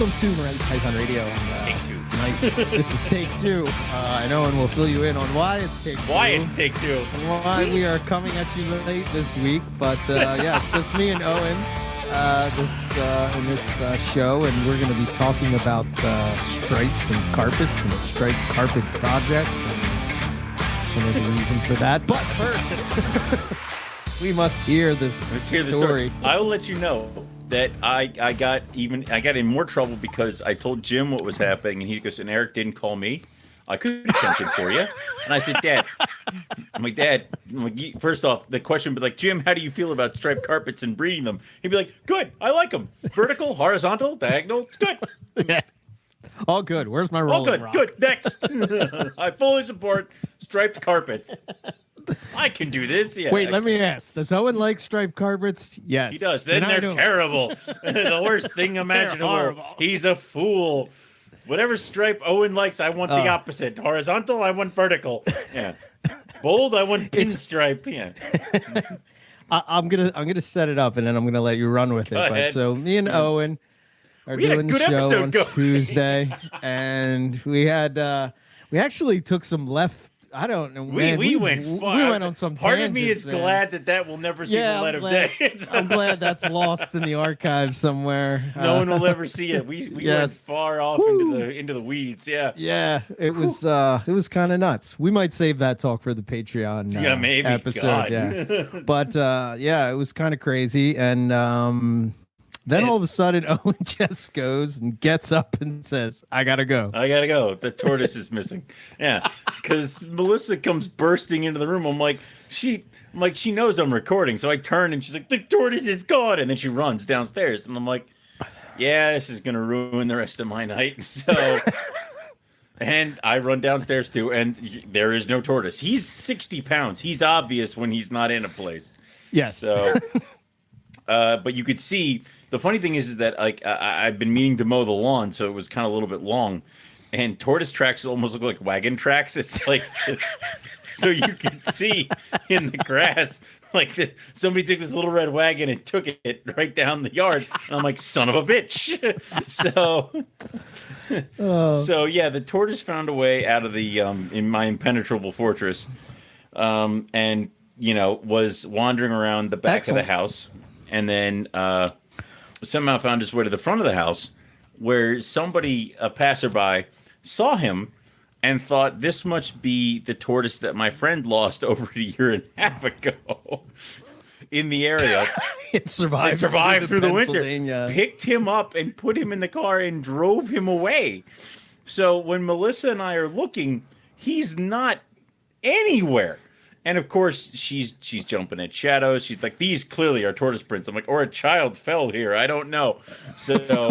Welcome to Morelia Python Radio. Take two. Tonight, this is Take Two. I know, and we'll fill you in on why it's Take Two. Why it's Take Two. Why we are coming at you late this week. But yeah, it's just me and Owen in this show, and we're going to be talking about stripes and carpets and striped carpet projects. And there's a reason for that. But first, we must hear this story. I will let you know that I got in more trouble because I told Jim what was happening, and he goes, and Eric didn't call me. I could have jumped in for you. And I said, Dad, first off, the question would be like, Jim, how do you feel about striped carpets and breeding them? He'd be like, good, I like them. Vertical, horizontal, diagonal, it's good. Yeah. All good. Where's my rolling rock? Good, next. I fully support striped carpets. I can do this. Yeah. Wait, let me ask. Does Owen like striped carpets? Yes. He does. Then they're terrible. The worst thing imaginable. He's a fool. Whatever stripe Owen likes, I want the opposite. Horizontal, I want vertical. Yeah. Bold, I want pinstripe. Yeah. I'm gonna set it up, and then I'm gonna let you run with it. But so me and Owen are doing the show on Tuesday, and we actually took some left. I don't know. Man, we went far. We went on some Part tangents, of me is glad that will never see the light of day. I'm glad that's lost in the archives somewhere. No one will ever see it. We went far off into the weeds. Yeah. Yeah. It was kind of nuts. We might save that talk for the Patreon maybe. episode. God. Yeah. But yeah, it was kind of crazy. And then all of a sudden, Owen just goes and gets up and says, I gotta go. The tortoise is missing. Yeah. Because Melissa comes bursting into the room. I'm like, she knows I'm recording. So I turn and she's like, the tortoise is gone. And then she runs downstairs. And I'm like, yeah, this is going to ruin the rest of my night. So, and I run downstairs too. And there is no tortoise. He's 60 pounds. He's obvious when he's not in a place. Yes. So, but you could see, the funny thing is that like I've been meaning to mow the lawn, so it was kind of a little bit long, and tortoise tracks almost look like wagon tracks. It's like, so you can see in the grass, like somebody took this little red wagon and took it right down the yard, and I'm like, son of a bitch. So yeah, the tortoise found a way out of the in my impenetrable fortress, and was wandering around the back of the house, and then somehow found his way to the front of the house, where a passerby, saw him and thought this must be the tortoise that my friend lost over a year and a half ago in the area. It survived through the winter. Picked him up and put him in the car and drove him away. So when Melissa and I are looking, he's not anywhere. And of course, she's jumping at shadows. She's like, these clearly are tortoise prints. I'm like, or a child fell here. I don't know. So,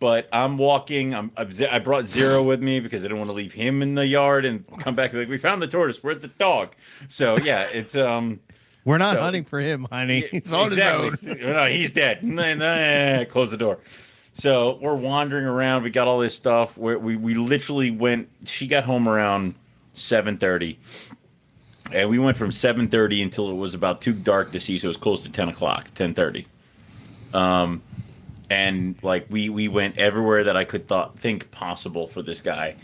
but I'm walking. I brought Zero with me because I didn't want to leave him in the yard and come back and be like, we found the tortoise. Where's the dog? So yeah, it's we're not hunting for him, honey. He's on his own. No, he's dead. Close the door. So we're wandering around. We got all this stuff. We literally went. She got home around 7:30. And we went from 7:30 until it was about too dark to see, so it was close to 10 o'clock, 10:30. And like we went everywhere that I could think possible for this guy.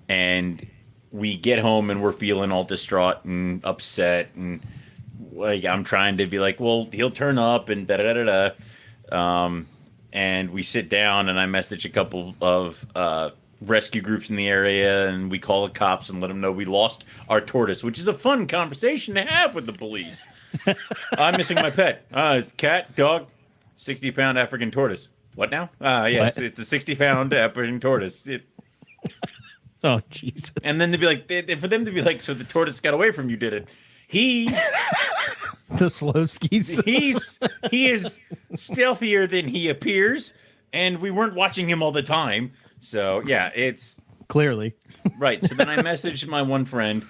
And we get home and we're feeling all distraught and upset, and like I'm trying to be like, well, he'll turn up and da da da da. And we sit down and I message a couple of rescue groups in the area, and we call the cops and let them know we lost our tortoise, which is a fun conversation to have with the police. I'm missing my pet. It's cat, dog, 60-pound African tortoise. What now? Yes, it's a 60-pound African tortoise. Oh, Jesus. And then they'd be like, for them to be like, so the tortoise got away from you, did it? The slow skis. He is stealthier than he appears, and we weren't watching him all the time. So yeah, it's clearly right. So then I messaged my one friend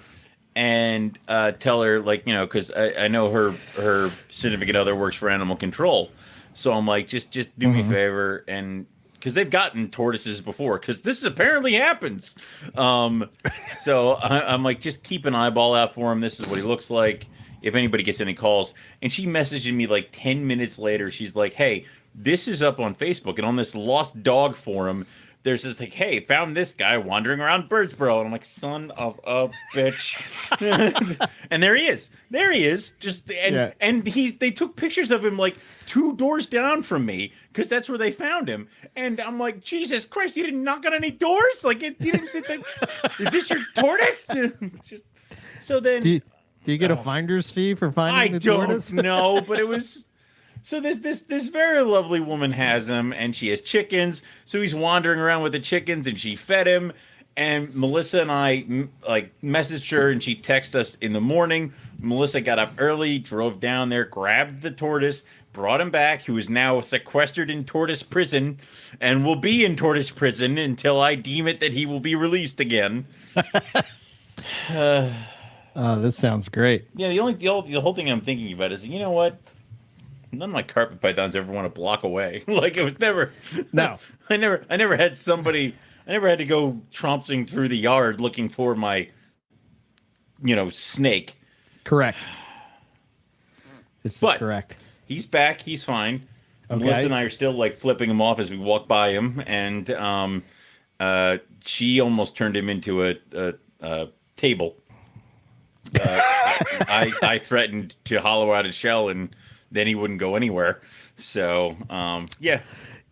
and tell her, like, because I know her significant other works for animal control. So I'm like, just do me a favor, and because they've gotten tortoises before, because this apparently happens. So I'm like, just keep an eyeball out for him. This is what he looks like. If anybody gets any calls. And she messaged me like 10 minutes later. She's like, hey, this is up on Facebook, and on this lost dog forum, there's this like, hey, found this guy wandering around Birdsboro, and I'm like, son of a bitch. And there he is. Just and they took pictures of him like 2 doors down from me because that's where they found him. And I'm like, Jesus Christ, you didn't knock on any doors? Like, you didn't sit there. Is this your tortoise? So then, do you get a finder's fee for finding the tortoise? I don't know, but it was. So this very lovely woman has him, and she has chickens. So he's wandering around with the chickens, and she fed him. And Melissa and I messaged her, and she texted us in the morning. Melissa got up early, drove down there, grabbed the tortoise, brought him back. He was now sequestered in tortoise prison, and will be in tortoise prison until I deem it that he will be released again. This sounds great. Yeah, the whole thing I'm thinking about is, you know what? None of my carpet pythons ever want to block away. Like, it was never. No, I never had somebody. I never had to go tromping through the yard looking for my, snake. Correct. This is correct. He's back. He's fine. Okay. Melissa and I are still like flipping him off as we walk by him, and she almost turned him into a table. I threatened to hollow out his shell, and then he wouldn't go anywhere. So, yeah.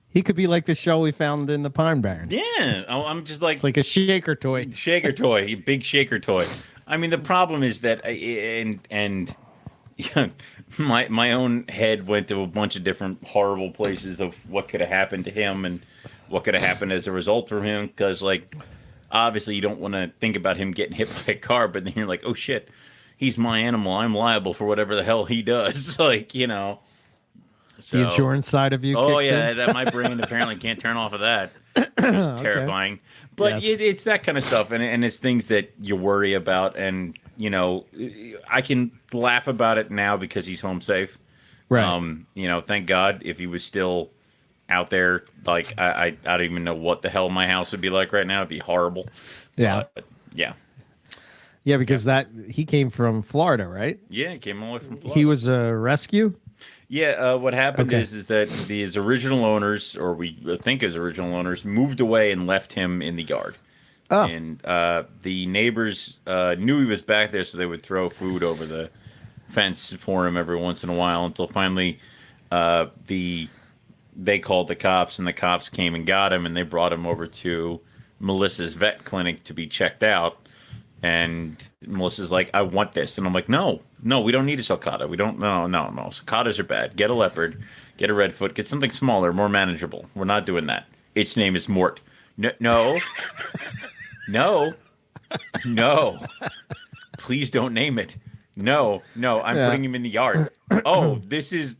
He could be like the shell we found in the Pine Barrens. Yeah. I'm just like... It's like a shaker toy. Shaker toy. Big shaker toy. I mean, the problem is that... my own head went to a bunch of different horrible places of what could have happened to him and what could have happened as a result from him. Because, like, obviously you don't want to think about him getting hit by a car, but then you're like, oh, shit. He's my animal. I'm liable for whatever the hell he does. Like, So, the insurance side of you. Oh kicks yeah, in? That my brain apparently can't turn off of that. It's terrifying. But Yes. it's that kind of stuff, and it's things that you worry about, and I can laugh about it now because he's home safe. Right. Thank God. If he was still out there, like I don't even know what the hell my house would be like right now. It'd be horrible. Yeah. Yeah. Yeah, because he came from Florida, right? Yeah, he came all the way from Florida. He was a rescue? Yeah, what happened is that his original owners, or we think his original owners, moved away and left him in the yard. Oh. And the neighbors knew he was back there, so they would throw food over the fence for him every once in a while until finally they called the cops, and the cops came and got him, and they brought him over to Melissa's vet clinic to be checked out. And Melissa's like, I want this. And I'm like, no, we don't need a sulcata. We don't, no. Sulcatas are bad. Get a leopard, get a redfoot, get something smaller, more manageable. We're not doing that. Its name is Mort. No. Please don't name it. No, I'm putting him in the yard. Oh,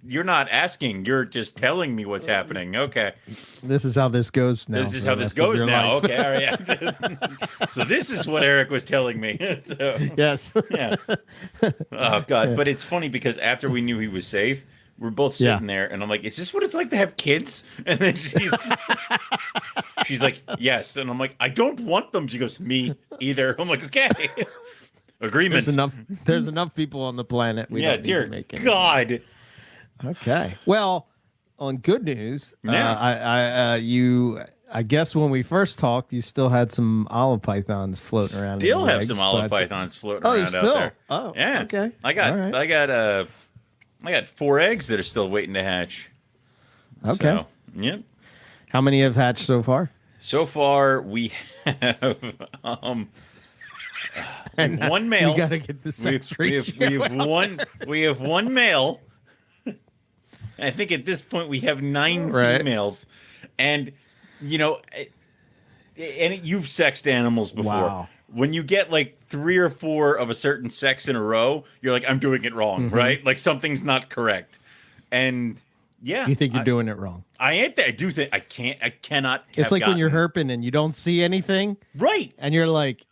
you're not asking. You're just telling me what's happening. Okay. This is how this goes now. This is how this goes now. Okay, all right. Yeah. So this is what Eric was telling me. So, yes. Yeah. Oh, God. But it's funny because after we knew he was safe, we're both sitting there, and I'm like, is this what it's like to have kids? And then she's like, yes. And I'm like, I don't want them. She goes, me either. I'm like, okay. Agreement. There's enough people on the planet. We don't need to make it. God. Okay. Well, on good news, Yeah. I guess when we first talked, you still had some olive pythons floating around. Still have some olive pythons floating around out there. Oh, yeah. Okay. I got 4 eggs that are still waiting to hatch. Okay. So, yep. How many have hatched so far? So far, we have one male. We gotta get the sex ratio. We have one male. I think at this point we have 9 females, and you've sexed animals before. Wow. When you get like 3 or 4 of a certain sex in a row, you're like, I'm doing it wrong, right? Like something's not correct. And yeah, you think you're doing it wrong. I ain't. I do think I cannot. It's like when you're herping and you don't see anything, right? And you're like,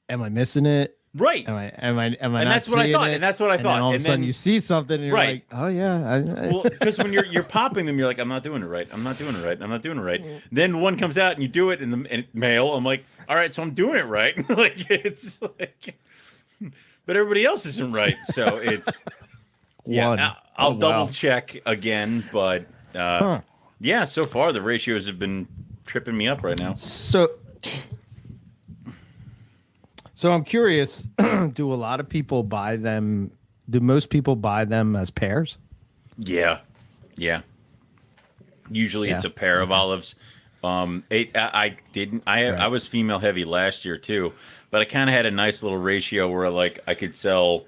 am I missing it? Right. Am I and not that's what I thought. It? And that's what I thought. Then all of a sudden you see something and you're like, oh yeah. Well, because when you're popping them, you're like, I'm not doing it right. I'm not doing it right. Then one comes out and you do it in male. I'm like, all right, so I'm doing it right. Like it's like, but everybody else isn't right. So it's I'll double check again, but Yeah, so far the ratios have been tripping me up right now. So I'm curious, do a lot of people buy them? Do most people buy them as pairs? Yeah. Yeah. Usually Yeah. it's a pair of olives. I didn't. I Right. was female heavy last year too, but I kind of had a nice little ratio where like I could sell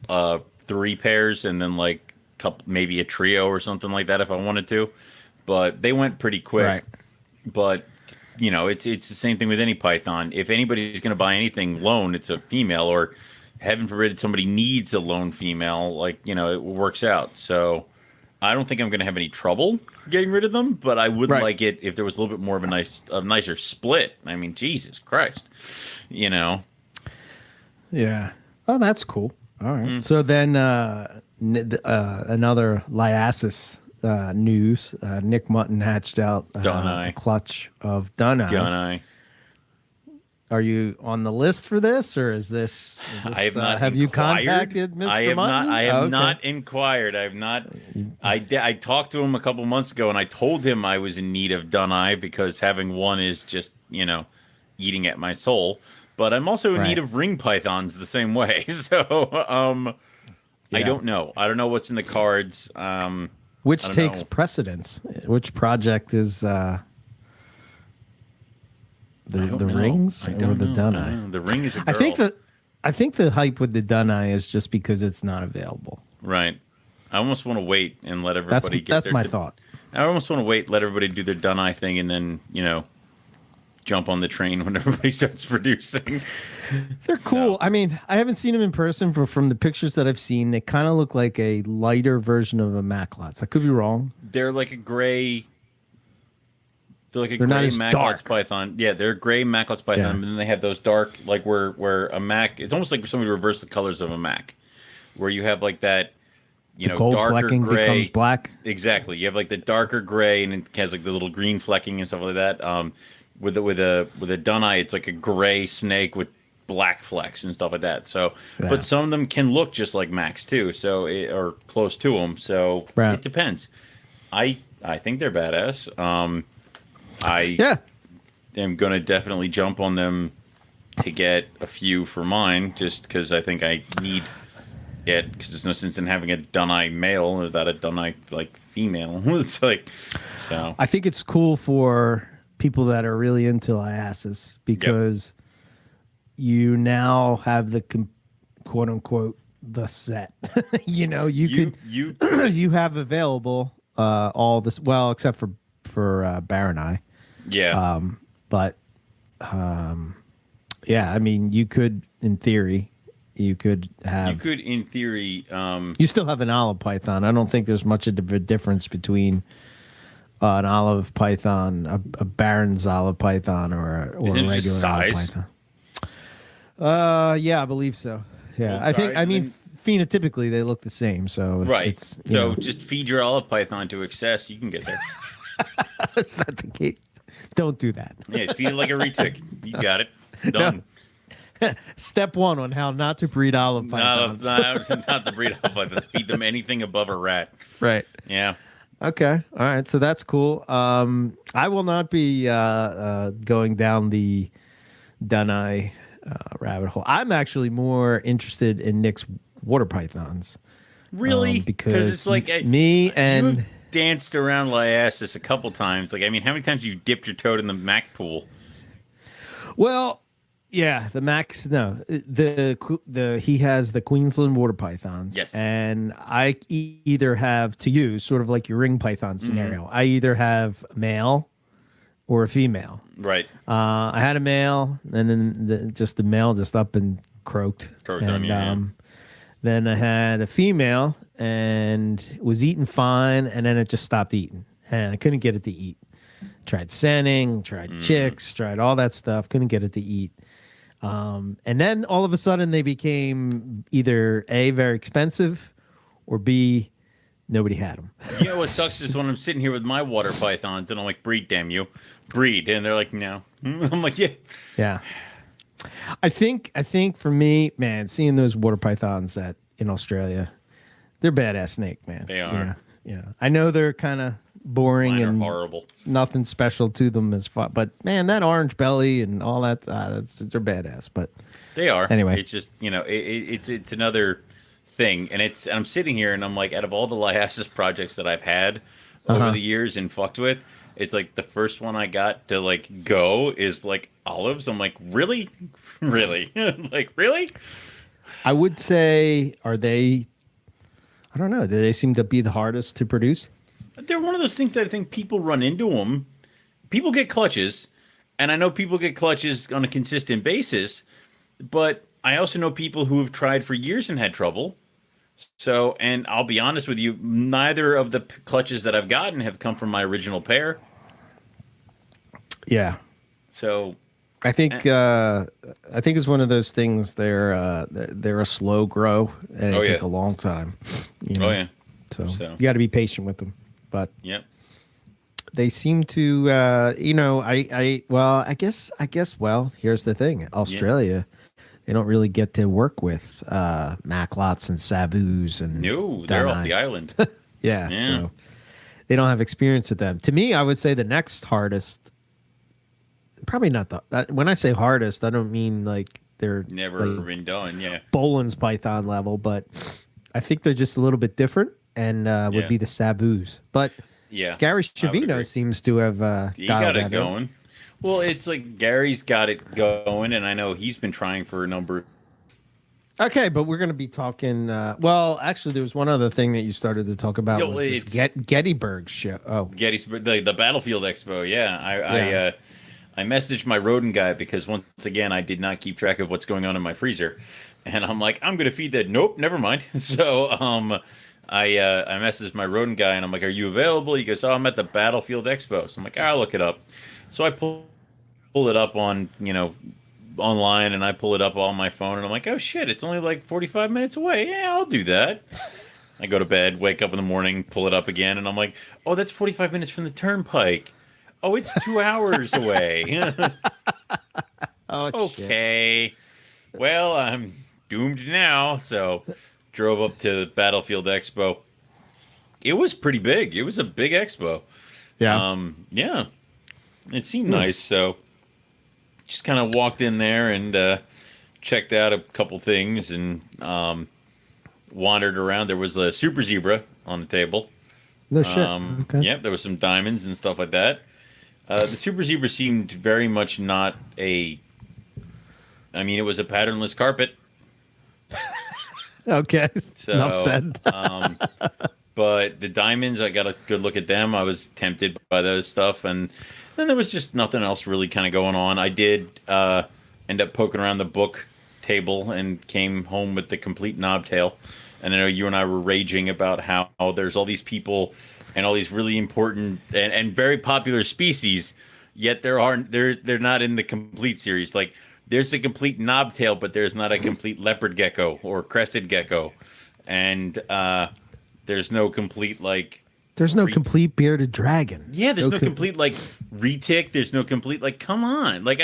3 pairs and then like couple maybe a trio or something like that if I wanted to. But they went pretty quick. Right. But it's the same thing with any python. If anybody's going to buy anything lone, it's a female, or heaven forbid somebody needs a lone female. Like it works out. So I don't think I'm going to have any trouble getting rid of them, but I would like it if there was a little bit more of a nicer split. I mean, Jesus Christ, Yeah. Oh, that's cool. All right. So then another Liasis news. Nick Mutton hatched out a clutch of Dunai. Dunai. Are you on the list for this, or is this I have not. Have inquired. you contacted Mr. I have Mutton? not. I have not inquired. I have not. I talked to him a couple months ago, and I told him I was in need of Dunai because having one is just eating at my soul. But I'm also in need of ring pythons the same way. So I don't know. I don't know what's in the cards. Which takes precedence? Which project is the rings or the Dunai? The ring is a girl. I think the hype with the Dunai is just because it's not available. Right. I almost want to wait and let everybody get that's my thought. I almost want to wait, let everybody do their Dunai thing, and then jump on the train when everybody starts producing. They're cool. I mean, I haven't seen them in person, but from the pictures that I've seen, they kind of look like a lighter version of a Macklot's. I could be wrong. They're like a gray. They're like a gray Macklot's python. Yeah, they're gray Macklot's python, and then they have those dark, like where a Mac. It's almost like somebody reversed the colors of a Mac, where you have like that. Gold darker flecking gray becomes black. Exactly. You have like the darker gray, and it has like the little green flecking and stuff like that. With a Dunai, it's like a gray snake with black flecks and stuff like that. So, but some of them can look just like Max too. So, or close to them. So it depends. I think they're badass. I am gonna definitely jump on them to get a few for mine, just because I think I need it. Because there's no sense in having a Dunai male without a Dunai like female. It's like so. I think it's cool for people that are really into Liasis because you now have the quote unquote the set. You have available all this, well, except for Baronai. Yeah. I mean, you could in theory you could in theory you still have an olive python. I don't think there's much of a difference between an olive python, a Baron's olive python, or a regular olive python. Yeah, I believe so. Yeah, well, I mean, phenotypically they look the same. So right. Just feed your olive python to excess. You can get there. That's not the case. Don't do that. Yeah, feed it like a retic. You got it. Done. No. Step 1 on how not to breed olive pythons. Not to breed olive pythons. Feed them anything above a rat. Right. Yeah. Okay. All right. So that's cool. I will not be going down the Dunai rabbit hole. I'm actually more interested in Nick's water pythons. Really? Because it's like me and you've danced around Liasis a couple times. Like, I mean, how many times have you dipped your toe in the Mac pool? Well, yeah, the Max. No, the he has the Queensland water pythons. Yes, and I either have to use sort of like your ring python scenario. I either have a male or a female. Right. I had a male, and then the male just up and croaked. Then I had a female and was eating fine, and then it just stopped eating, and I couldn't get it to eat. Tried sending, tried chicks, tried all that stuff, couldn't get it to eat. And then all of a sudden they became either A, very expensive, or B, nobody had them. You know what sucks is when I'm sitting here with my water pythons and I'm like, breed, damn you. Breed. And they're like, no. I'm like, yeah. Yeah. I think for me, man, seeing those water pythons in Australia, they're badass snake, man. They are. Yeah. I know they're kind of boring Mine are and horrible. nothing special to them as far. But man, that orange belly and all that, they're badass. But They are. anyway, It's just it's another thing, and I'm sitting here and I'm like, out of all the Liasis projects that I've had over uh-huh. the years and fucked with, it's like the first one I got to like go is like olives. I'm like, really, really, like really. I would say, are they? I don't know. Do they seem to be the hardest to produce? They're one of those things that I think people run into them. People get clutches, and I know people get clutches on a consistent basis, but I also know people who have tried for years and had trouble. So, and I'll be honest with you, neither of the clutches that I've gotten have come from my original pair. Yeah, So, I eh, think it's one of those things. They're a slow grow, and oh it yeah, take a long time. oh yeah. So So, you got to be patient with them. But yep, they seem to, well, here's the thing. yeah. Australia, they don't really get to work with Macklots and Savus and No, they're off Danai. the island. Yeah, Yeah, so they don't have experience with them. To me, I would say the next hardest, probably not when I say hardest, I don't mean like they're never like been done. Yeah, Boland's Python level, but I think they're just a little bit different and would yeah, be the Savus. But yeah. Gary I would agree. Chavino seems to have He dialed got it that in. going. Well, it's like Gary's got it going, and I know he's been trying for a number. Okay, but we're going to be talking. Well, actually, there was one other thing that you started to talk about Yo, was this it's Gettysburg show. Oh, Gettysburg, the Battlefield Expo. Yeah, yeah. I messaged my rodent guy because once again I did not keep track of what's going on in my freezer, and I'm like, I'm gonna feed that. Nope, never mind. So I messaged my rodent guy and I'm like, are you available? He goes, oh, I'm at the Battlefield Expo. So I'm like, I'll look it up. So I pull it up on online, and I pull it up on my phone, and I'm like, oh shit, it's only like 45 minutes away. Yeah, I'll do that. I go to bed, wake up in the morning, pull it up again, and I'm like, oh, that's 45 minutes from the turnpike. Oh, it's 2 hours away. Oh, shit. Okay. Well, I'm doomed now. So drove up to the Battlefield Expo. It was pretty big. It was a big expo. Yeah. Yeah, it seemed nice. So just kind of walked in there and checked out a couple things and wandered around. There was a super zebra on the table. No shit. Okay. Yep, there was some diamonds and stuff like that. The super zebra seemed very much not a. I mean, it was a patternless carpet. Okay. So, Enough said. but the diamonds, I got a good look at them. I was tempted by those stuff, and then there was just nothing else really kind of going on. I did end up poking around the book table and came home with the complete knobtail. And I know you and I were raging about how there's all these people and all these really important and very popular species, yet they're not in the complete series. Like there's a complete knobtail, but there's not a complete leopard gecko or crested gecko, and there's no complete like. There's no complete bearded dragon. Yeah, there's no complete like retic. There's no complete like. Come on, like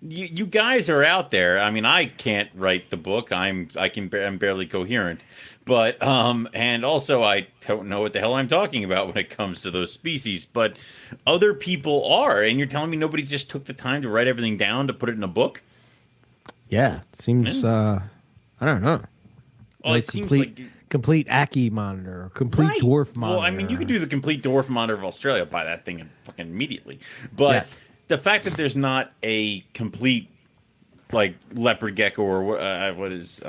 you guys are out there. I mean, I can't write the book. I'm barely coherent, but and also I don't know what the hell I'm talking about when it comes to those species. But other people are, and you're telling me nobody just took the time to write everything down to put it in a book? Yeah, it seems. I don't know. Well, Like it seems like complete Ackie monitor or complete right. dwarf monitor. Well, I mean, you could do the complete dwarf monitor of Australia, buy that thing fucking immediately. But Yes. the fact that there's not a complete like leopard gecko or what is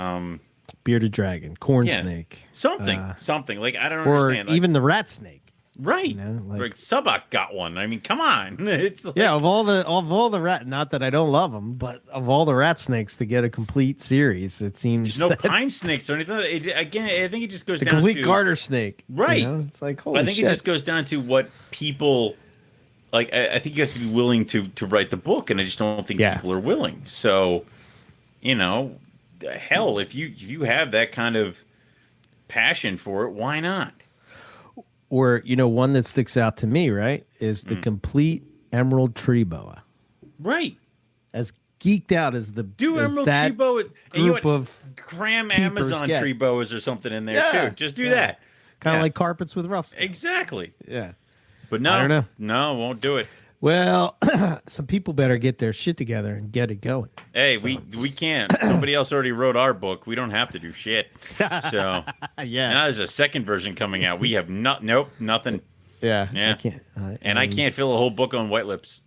bearded dragon, corn yeah, snake, something like I don't or understand. Like, even the rat snake. right, you know, like Subak got one. I mean, come on, it's like, Yeah, of all the rat, not that I don't love them, but of all the rat snakes to get a complete series, it seems there's no that pine snakes or anything. Again, I think it just goes the down complete to garter snake. right. It's like holy I think shit. it just goes down to what people like. I think you have to be willing to write the book, and I just don't think people are willing. So, hell, if you have that kind of passion for it, why not? Or one that sticks out to me, right, is the complete emerald tree boa. Right. As geeked out as Do as emerald that tree boa group of cram keepers Amazon get. tree boas or something in there too. Just do that. Kind of Yeah. like carpets with rough stuff. Exactly. Yeah. But no, I don't know. No, won't do it. Well, some people better get their shit together and get it going. Hey, we can't. Somebody else already wrote our book. We don't have to do shit. So Yeah. now there's a second version coming out. We have nothing. Yeah. Yeah. I can't. I can't fill a whole book on white lips.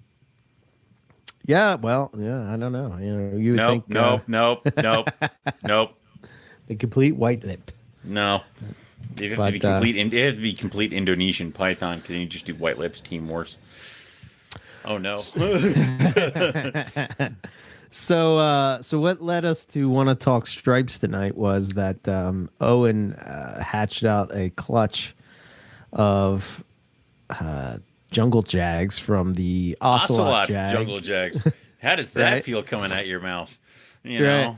Yeah. Well, yeah. I don't know. You would think. Nope. The complete white lip. No. It have to be complete Indonesian python because then you just do white lips, Team Wars. Oh no. So what led us to want to talk stripes tonight was that Owen hatched out a clutch of jungle jags from the ocelot jag. Jungle jags. How does that Right? feel coming out your mouth? You know,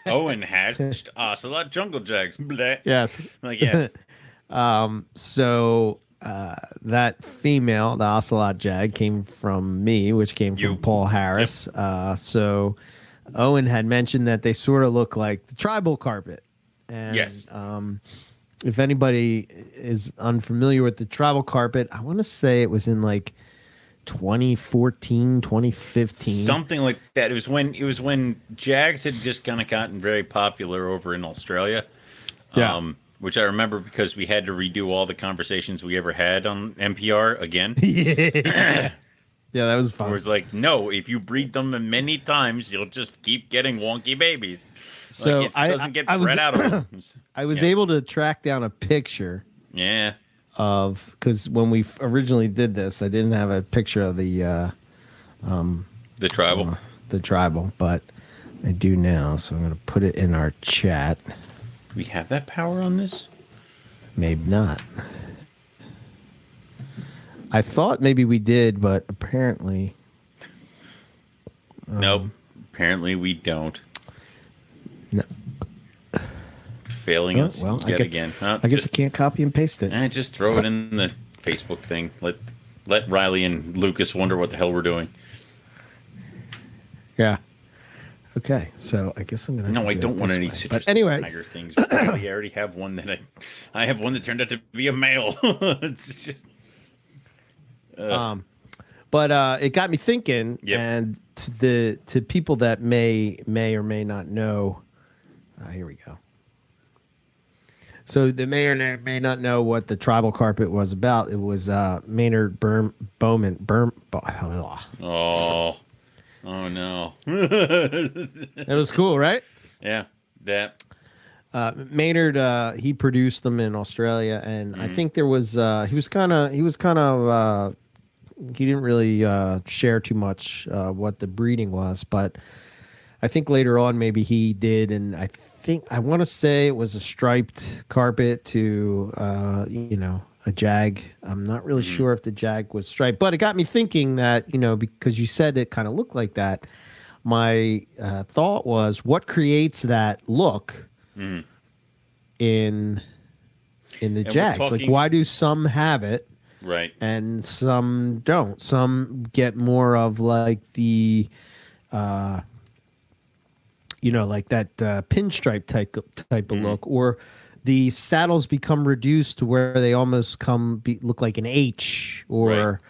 Owen hatched ocelot jungle jags. Bleh. Yes. Like, yeah. So that female, the ocelot jag, came from me, which came from Paul Harris. Yep. So Owen had mentioned that they sort of look like the tribal carpet. And, Yes. If anybody is unfamiliar with the tribal carpet, I want to say it was in like 2014, 2015. Something like that. It was when Jags had just kind of gotten very popular over in Australia. Yeah. Which I remember because we had to redo all the conversations we ever had on NPR again. Yeah, that was fun. Where it's like, no, if you breed them many times, you'll just keep getting wonky babies. So like, it doesn't get bred out of them. I was able to track down a picture. Yeah. Of because when we originally did this, I didn't have a picture of the tribal, but I do now. So I'm going to put it in our chat. Do we have that power on this? Maybe not. I thought maybe we did, but apparently, nope. Apparently we don't. No. Failing us yet again. I guess I can't copy and paste it. Just throw it in the Facebook thing. Let Riley and Lucas wonder what the hell we're doing. Yeah. Okay, so I guess I'm gonna. No, I don't want any. But anyway, tiger things. I already have one that I have one that turned out to be a male. It's just. But it got me thinking, Yep. and to people that may or may not know. Here we go. So they may or may not know what the tribal carpet was about. It was Maynard Bowman. Oh no. It was cool, right? Yeah, that. Maynard, he produced them in Australia, and I think there was he didn't really share too much what the breeding was, but I think later on maybe he did, and I want to say it was a striped carpet to a jag. I'm not really sure if the jag was striped, but it got me thinking that because you said it kind of looked like that. My thought was, what creates that look in the jags? Like, why do some have it? Right. And some don't. Some get more of like the, like that pinstripe type of look, or the saddles become reduced to where they almost look like an H, or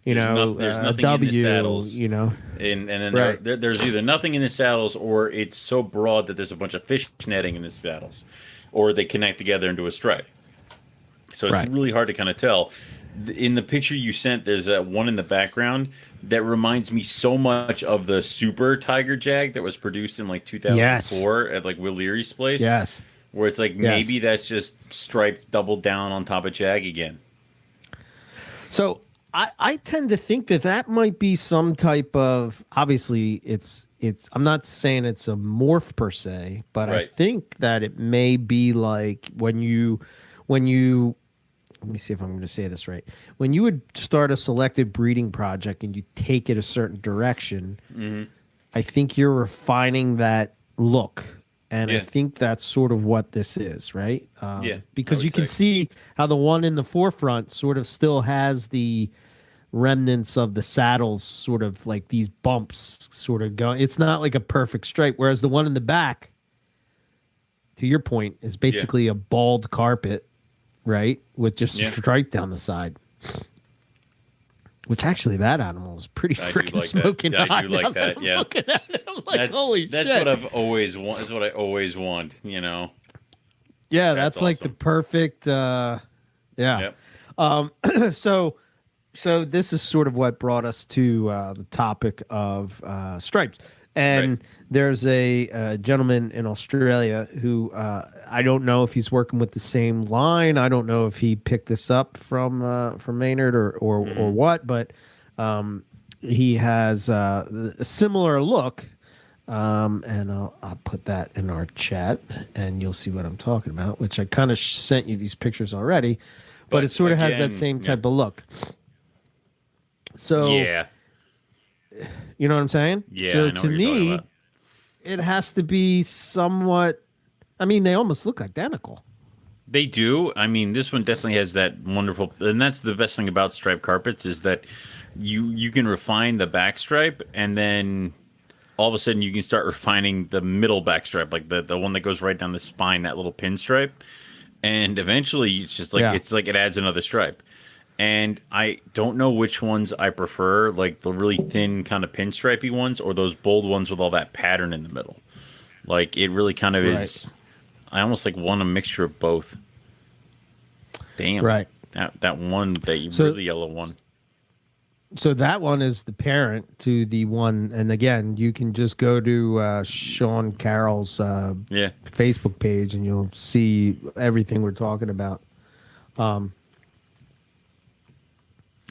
there's nothing W. in the saddles. And then Right. there's either nothing in the saddles, or it's so broad that there's a bunch of fish netting in the saddles, or they connect together into a stripe. So it's really hard to kind of tell. In the picture you sent, there's one in the background that reminds me so much of the Super Tiger Jag that was produced in like 2004 at like Will Leary's place. Yes. Where it's like maybe that's just striped doubled down on top of Jag again. So I tend to think that might be some type of, obviously it's I'm not saying it's a morph per se, but I think that it may be like when you let me see if I'm going to say this right. When you would start a selective breeding project and you take it a certain direction, I think you're refining that look. And I think that's sort of what this is, right? Because you can see how the one in the forefront sort of still has the remnants of the saddles, sort of like these bumps sort of going. It's not like a perfect stripe, whereas the one in the back, to your point, is basically a bald carpet. Right, with just a stripe down the side. Which actually, that animal is pretty I do freaking like smoking that. I hot. do Now like that that. I'm Yeah, looking at it, I'm like, holy that's shit. what I've always want. That's what I always want. You know, Yeah, that's that's like the awesome. perfect. Yeah. Yep. Um, so so this is sort of what brought us to the topic of stripes. Right. And there's a gentleman in Australia who I don't know if he's working with the same line. I don't know if he picked this up from Maynard or Hmm. what, but he has a similar look. And I'll put that in our chat, and you'll see what I'm talking about. Which I kind of sent you these pictures already, but it But sort of has that again, same yeah, type of look. So yeah, you know what I'm saying? yeah. So I know to what you're talking me, about. it has to be somewhat. I mean, they almost look identical. They do. I mean, this one definitely has that wonderful, and that's the best thing about striped carpets is that you can refine the back stripe, and then all of a sudden you can start refining the middle back stripe, like the one that goes right down the spine, that little pinstripe, and eventually it's just like Yeah. it adds another stripe. And I don't know which ones I prefer, like the really thin kind of pinstripey ones, or those bold ones with all that pattern in the middle. Like it really kind of Right. is. I almost like want a mixture of both. Damn, Right. that one, that So really yellow one. so that one is the parent to the one, and again, you can just go to Sean Carroll's Yeah, Facebook page, and you'll see everything we're talking about.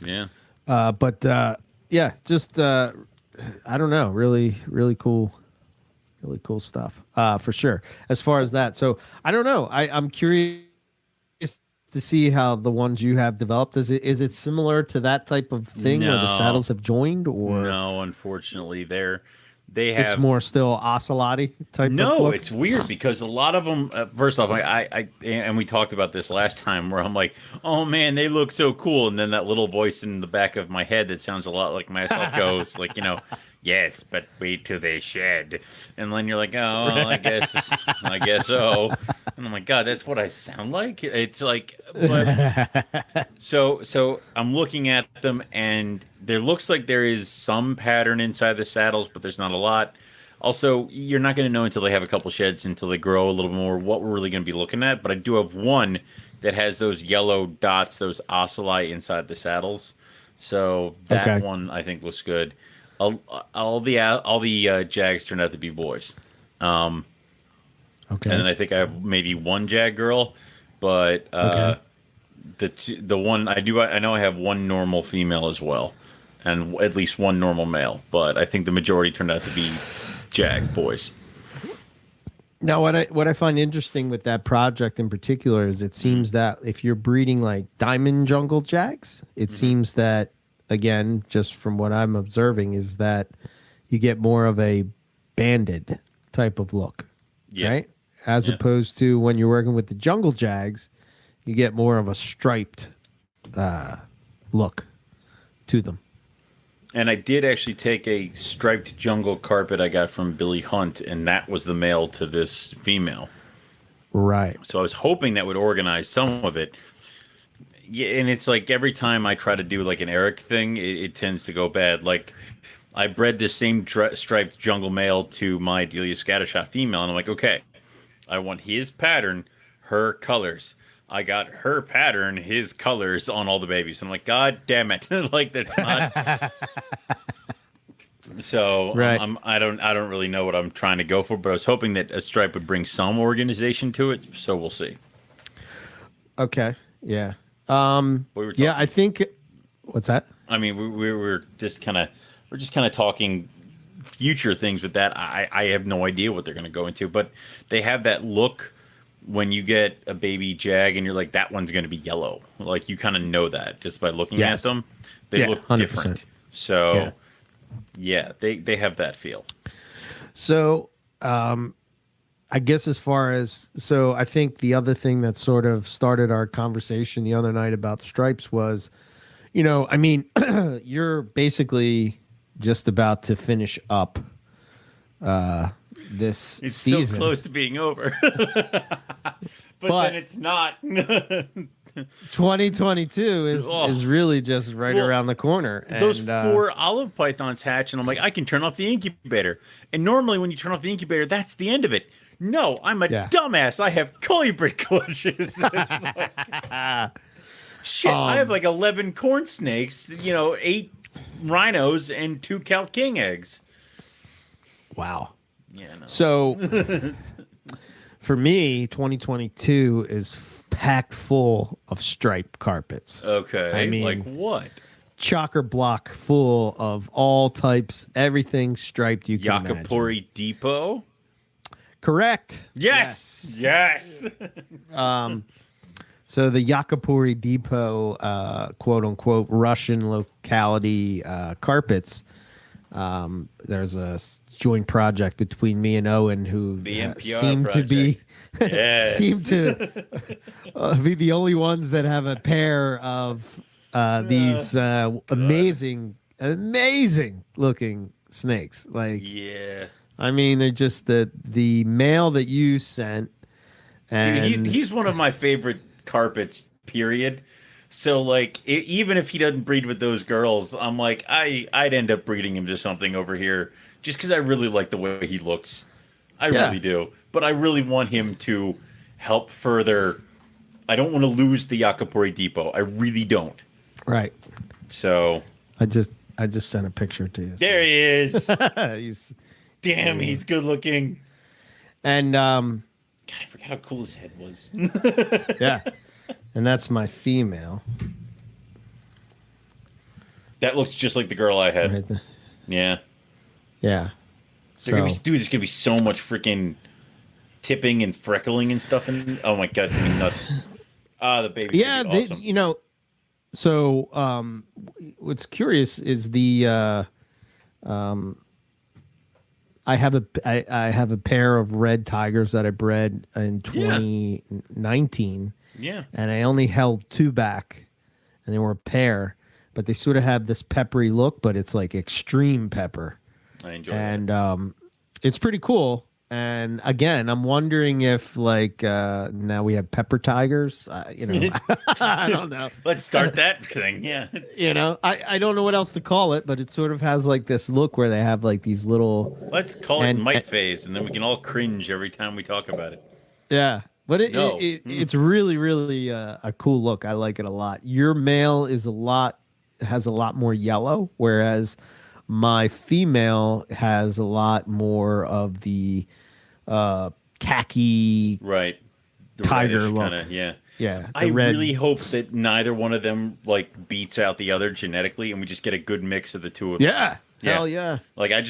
yeah. But yeah, just I don't know, really cool, really cool stuff for sure. As far as that, so I don't know. I'm curious to see how the ones you have developed. Is it similar to that type of thing where the No, saddles have joined, or no. Unfortunately, they it's have. more still oceloti type of No, look? it's weird because a lot of them. First off, and we talked about this last time, where I'm like, "Oh man, they look so cool," and then that little voice in the back of my head that sounds a lot like myself goes, like, "Yes, but wait till they shed," and then you're like, "Oh, well, I guess so," and I'm like, "God, that's what I sound like." It's like, but so I'm looking at them, and there looks like there is some pattern inside the saddles, but there's not a lot. Also, you're not going to know until they have a couple sheds, until they grow a little more, what we're really going to be looking at. But I do have one that has those yellow dots, those ocelli inside the saddles. So that Okay. one I think looks good. All the Jags turned out to be boys, and then Okay. I think I have maybe one Jag girl, but Okay. the one I know I have one normal female as well, and at least one normal male. But I think the majority turned out to be Jag boys. Now, what I find interesting with that project in particular is it Mm-hmm. seems that if you're breeding like diamond jungle jacks, it Mm-hmm. seems that again, just from what I'm observing, is that you get more of a banded type of look, Yeah, right? As yeah. opposed to when you're working with the jungle jags, you get more of a striped look to them. And I did actually take a striped jungle carpet I got from Billy Hunt, and that was the male to this female. Right. So I was hoping that would organize some of it. Yeah, and it's like every time I try to do like an Eric thing, it tends to go bad. Like I bred this same striped jungle male to my Delia Scattershot female, and I'm like, okay, I want his pattern, her colors. I got her pattern, his colors on all the babies. I'm like, God damn it! Like that's not. So Right. I don't really know what I'm trying to go for, but I was hoping that a stripe would bring some organization to it. So we'll see. Okay. Yeah. We were Yeah, I talking. think what's that? I mean, we were just kind of talking future things with that. I have no idea what they're going to go into, but they have that look when you get a baby jag and you're like, that one's going to be yellow. Like you kind of know that just by looking at Yes. them. They Yeah, look 100%. different. So Yeah. yeah, they have that feel. So, I guess as far as so, I think the other thing that sort of started our conversation the other night about stripes was, I mean, you're basically just about to finish up this It's so season, close to being over, but but then it's not. 2022 is really just right Well, around the corner. those And, 4 olive pythons hatch, and I'm like, I can turn off the incubator. And normally, when you turn off the incubator, that's the end of it. No, I'm a Yeah. dumbass. I have colubrid clutches. It's like, shit, I have like 11 corn snakes, 8 rhinos, and 2 Cal King eggs. wow. Yeah, no. So for me, 2022 is packed full of striped carpets. Okay, I mean, like what? Chocker block full of all types, everything striped you can imagine. Yakapuri Depot? Correct. Yes. So the Yakapuri Depot, quote unquote, Russian locality carpets. There's a joint project between me and Owen, who The NPR seem to be Yes. seem to be the only ones that have a pair of these amazing looking snakes. Like, Yeah. I mean, they're just the male that you sent. And Dude, he's one of my favorite carpets, period. So, like, even if he doesn't breed with those girls, I'm like, I'd end up breeding him to something over here just because I really like the way he looks. I really do. But I really want him to help further. I don't want to lose the Yakapuri Depot. I really don't. right. So I just sent a picture to you. there he is. He's, Damn, he's good looking. and God, I forgot how cool his head was. yeah, and that's my female. That looks just like the girl I had. Right there. Yeah. Yeah. There's gonna be so much freaking tipping and freckling and stuff. And oh my god, it's gonna be nuts. The baby's Yeah, gonna be awesome. So what's curious is I have a pair of red tigers that I bred in 2019. Yeah. And I only held 2 back, and they were a pair, but they sort of have this peppery look, but it's like extreme pepper. I enjoy And that. it's pretty cool. And again, I'm wondering if now we have pepper tigers. I don't know. Let's start that thing. Yeah. I don't know what else to call it, but it sort of has like this look where they have like these little. Let's call it mite phase, and then we can all cringe every time we talk about it. Yeah, but it's really, really a cool look. I like it a lot. Your male has a lot more yellow, whereas my female has a lot more of the khaki Right. The tiger reddish look. Kinda, yeah. Yeah, I really hope that neither one of them like beats out the other genetically, and we just get a good mix of the two of them. Yeah. Hell yeah. Like I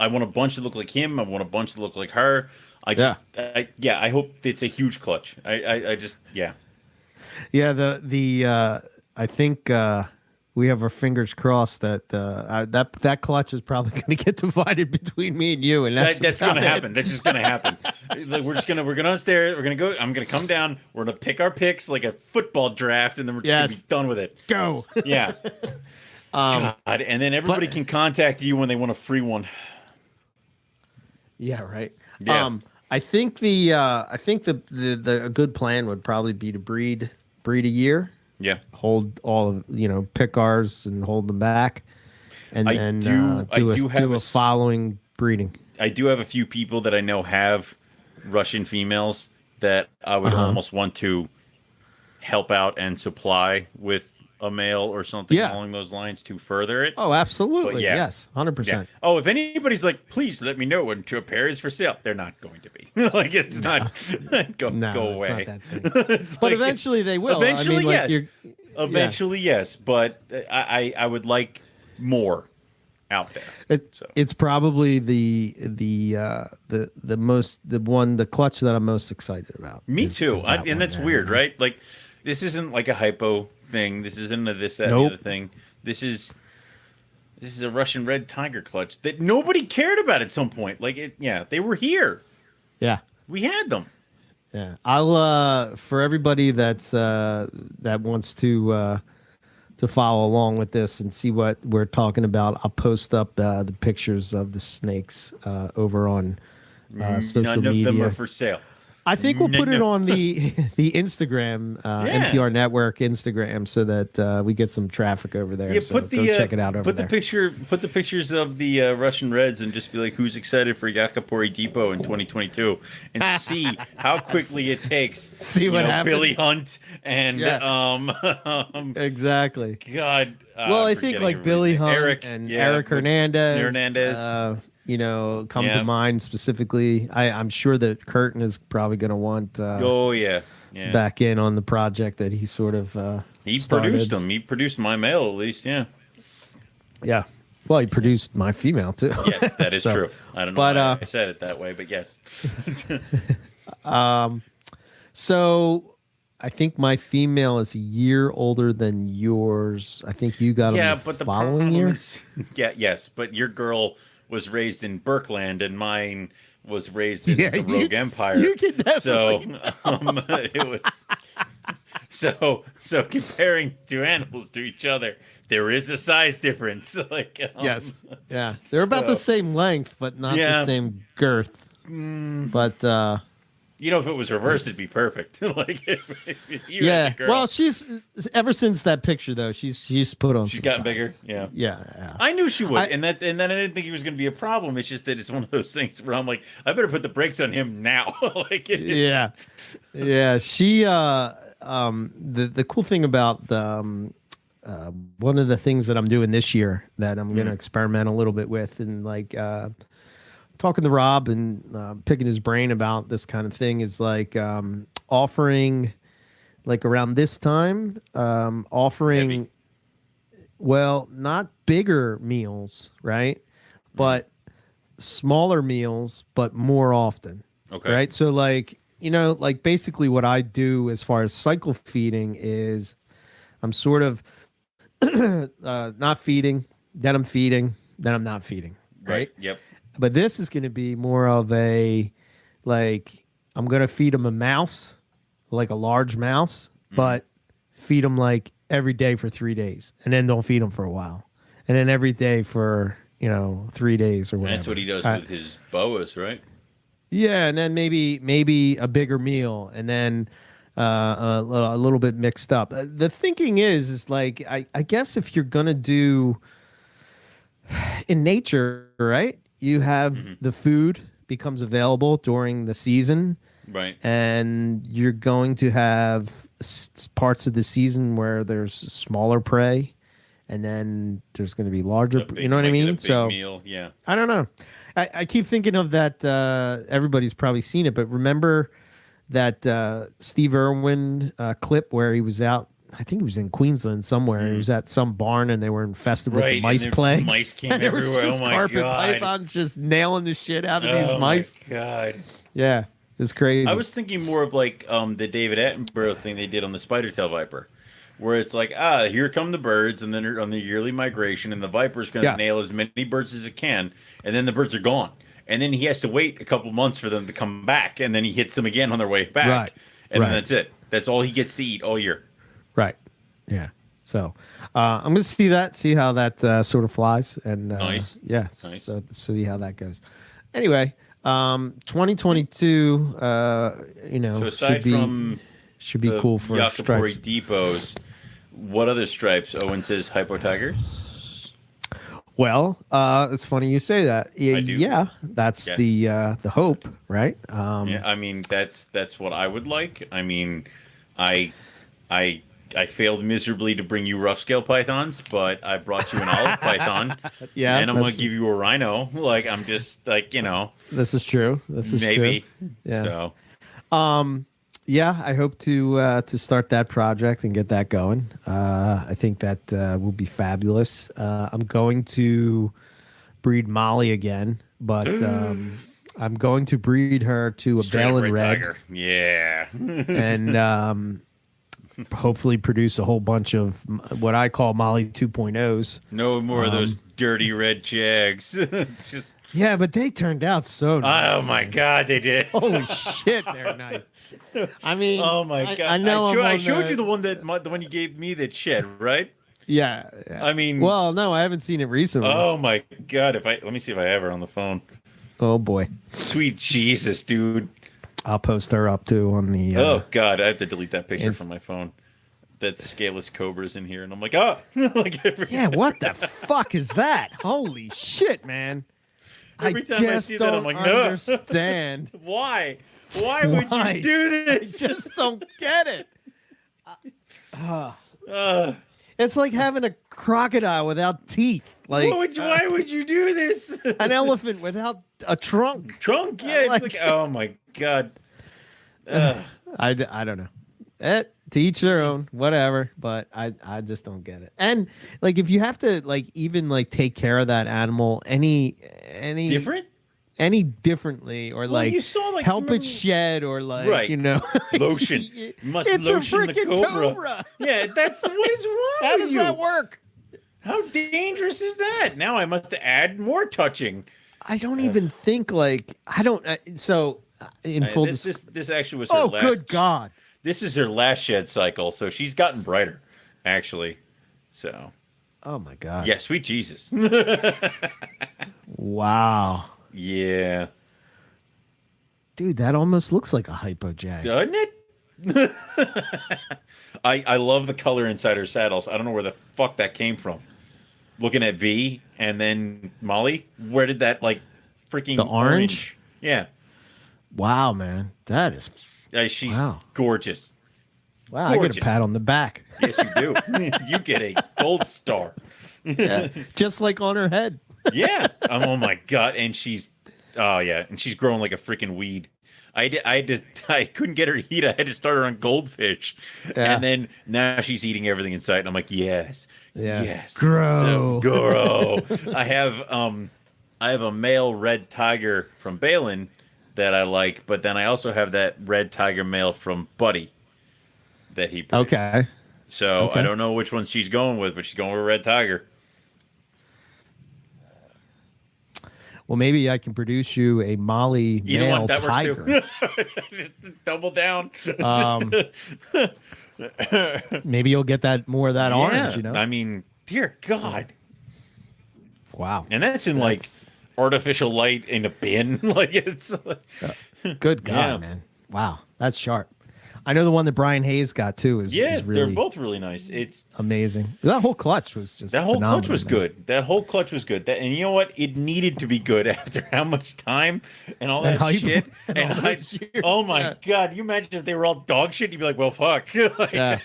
want a bunch that look like him. I want a bunch that look like her. I hope it's a huge clutch. I just Yeah, I think we have our fingers crossed that that clutch is probably going to get divided between me and you, and that's going to happen. That's just going to happen. Like, we're going upstairs. We're going to go. I'm going to come down. We're going to pick our picks like a football draft, and then we're just going to be done with it. Go. Yeah. God, and then everybody can contact you when they want a free one. Yeah. Right. Yeah. I think the good plan would probably be to breed a year. Yeah. Hold all of pick ours and hold them back, and then do a following breeding. I do have a few people that I know have Russian females that I would almost want to help out and supply with a male or something along those lines to further it. Oh, absolutely. But Yes, 100%. Oh, if anybody's like, please let me know when a pair is for sale, they're not going to be. Like, it's not. Go away. Not that thing. But eventually they will. Eventually, yes. Eventually, yes. But I would like more out there. It's probably the clutch that I'm most excied about. Me too. And that's weird, right? Like, this isn't like a hypo thing. This isn't a this, that, and the other thing. This is a Russian red tiger clutch that nobody cared about at some point. Like they were here. Yeah. We had them. Yeah. I'll for everybody that wants to follow along with this and see what we're talking about, I'll post up the pictures of the snakes over on social media. None of them are for sale. I think we'll put it on the Instagram, Yeah. NPR Network Instagram, so that we get some traffic over there. Yeah, So put the go check it out over put there. put the pictures of the Russian Reds and just be like, who's excited for Yakapuri Depot in 2022, and see how quickly it takes. See what happens. Billy Hunt and Exactly. God. Well, I think like Billy Hunt Eric and Eric Hernandez. Come to Yeah. mind specifically. I'm sure that Curtin is probably going to want Oh yeah. back in on the project that he sort of He started. produced them. He produced my mail at least. Yeah. Yeah. Well, he produced my female too. Yes, that is So, true. I don't know but, why I said it that way, but yes. So I think my female is a year older than yours. I think you got Yeah, them but the following problem year. is, yes, but your girl was raised in Berkland and mine was raised in the Rogue Empire. You can So definitely it was so comparing two animals to each other, there is a size difference. Like Yes. Yeah. They're about the so- same length, but not Yeah. the same girth. But if it was reversed, it'd be perfect. Like if you had yeah. the girl, Well, she's ever since that picture though, she's put on. she's some gotten size. bigger. Yeah. Yeah. I knew she would, I- and then I didn't think it was going to be a problem. It's just that it's one of those things where I'm like, I better put the brakes on him now. Like, Yeah. She the cool thing about the one of the things that I'm doing this year that I'm going to experiment a little bit with, and like talking to Rob and picking his brain about this kind of thing, is like offering, like around this time, offering Heavy. well, not bigger meals, right? But smaller meals, but more often. Okay. Right. So like, like basically what I do as far as cycle feeding is I'm sort of not feeding, then I'm feeding, then I'm not feeding. Right. Yep. But this is going to be more of a, like, I'm going to feed them a mouse, like a large mouse, but feed them like every day for 3 days, and then don't feed them for a while. And then every day for, 3 days or whatever. That's what he does with his boas, right? Yeah, and then maybe a bigger meal, and then a little bit mixed up. The thinking is like, I guess if you're gonna do in nature, right? You have the food becomes available during the season, Right. and you're going to have parts of the season where there's smaller prey, and then there's going to be larger. You know what I Might get a mean? big So meal, yeah. I don't know. I keep thinking of that. Everybody's probably seen it, but remember that Steve Irwin clip where he was out. I think he was in Queensland somewhere. He was at some barn, and they were infested with the Right, mice and plague. mice came And there was everywhere. just Oh my carpet God. pythons just nailing the shit out of these Oh mice. my God. Yeah, it's crazy. I was thinking more of like the David Attenborough thing they did on the spider tail viper, where it's like, here come the birds, and then they're on the yearly migration, and the viper's going to nail as many birds as it can, and then the birds are gone, and then he has to wait a couple months for them to come back, and then he hits them again on their way back, Right. and Right. then that's it. That's all he gets to eat all year. Right. Yeah. So I'm going to see how that sort of flies. And Nice. Yeah. Nice. So see how that goes. Anyway, 2022, So aside should be the cool for Yakapuri stripes. depots, what other stripes? Owen says hypo tigers. Well, it's funny you say that. I do. Yeah, that's Yes. the hope, right? Yeah, I mean that's what I would like. I mean, I failed miserably to bring you rough scale pythons, but I brought you an olive python. Yeah, and I'm gonna that's- give you a rhino. Like I'm just like This is true. This is maybe. true. Yeah. So Yeah, I hope to start that project and get that going. I think that will be fabulous. I'm going to breed Molly again, but I'm going to breed her to a straight up Balin Red tiger. Yeah. and hopefully produce a whole bunch of what I call Molly 2.0s. No more of those dirty red jags. It's just Yeah, but they turned out so nice. oh my man. God, they did. Holy shit, they're nice. I mean, Oh my God! I know I showed you the one the one you gave me that shed, right? Yeah, I mean, well, no, I haven't seen it recently. oh my God! Let me see if I have her on the phone. Oh boy. Sweet Jesus, dude! I'll post her up too on the. Oh God, I have to delete that picture Inst- from my phone. That scaleless cobra's in here, and I'm like, oh, like Yeah, what the fuck is that? Holy shit, man! every time I just see don't that, I'm like, no. understand. Why? Why would you do this? I just don't get it. It's like having a crocodile without teeth. Like why would you do this? an elephant without a trunk. Trunk? Yeah, it's like, oh my God. I don't know. To each their own, whatever. But I just don't get it. And like, if you have to like even like take care of that animal any Different? any differently, or like, you saw, like, help remember- it shed, or like, Right. you know, Lotion. You must it's lotion a the freaking cobra. Yeah, that's what is wrong How with does you? that work? How dangerous is that? Now I must add more touching. I don't even think like I don't. So in full, This actually was her oh, last. good God! This is her last shed cycle, so she's gotten brighter, actually. So, Oh my God! yeah, sweet Jesus. Wow, Yeah, dude, that almost looks like a hypo jag. doesn't it? I love the color inside her saddles. I don't know where the fuck that came from. Looking at V and then Molly, where did that like freaking The orange? Yeah, Wow, man, that is she's Wow. gorgeous. wow. I get Gorgeous. a pat on the back, Yes, you do. You get a gold star. yeah, just like on her head. Yeah. Oh my God. And she's, oh yeah, and she's growing like a freaking weed. I couldn't get her to eat. I had to start her on goldfish, Yeah. and then now she's eating everything in sight. And I'm like, yes, Yes. So Grow. grow. I have a male red tiger from Balin that I like, but then I also have that red tiger male from Buddy that he produced. Okay. So Okay. I don't know which one she's going with, but she's going with red tiger. Well, maybe I can produce you a Molly Either male one, that tiger. works too. Just double down. Um, Maybe you'll get that more of that orange. You know. I mean, dear God. Wow. And that's in That's- like artificial light in a bin. Like it's Good God, Yeah. man. Wow, that's sharp. I know the one that Brian Hayes got too is yeah, really they're both really nice. It's amazing. That whole clutch was just that whole phenomenal, clutch was man. good. That whole clutch was good. And you know what? It needed to be good after how much time and all And that hype shit. and And all those years, oh my yeah. God, you imagine if they were all dog shit? You'd be like, well, fuck. Like, Yeah.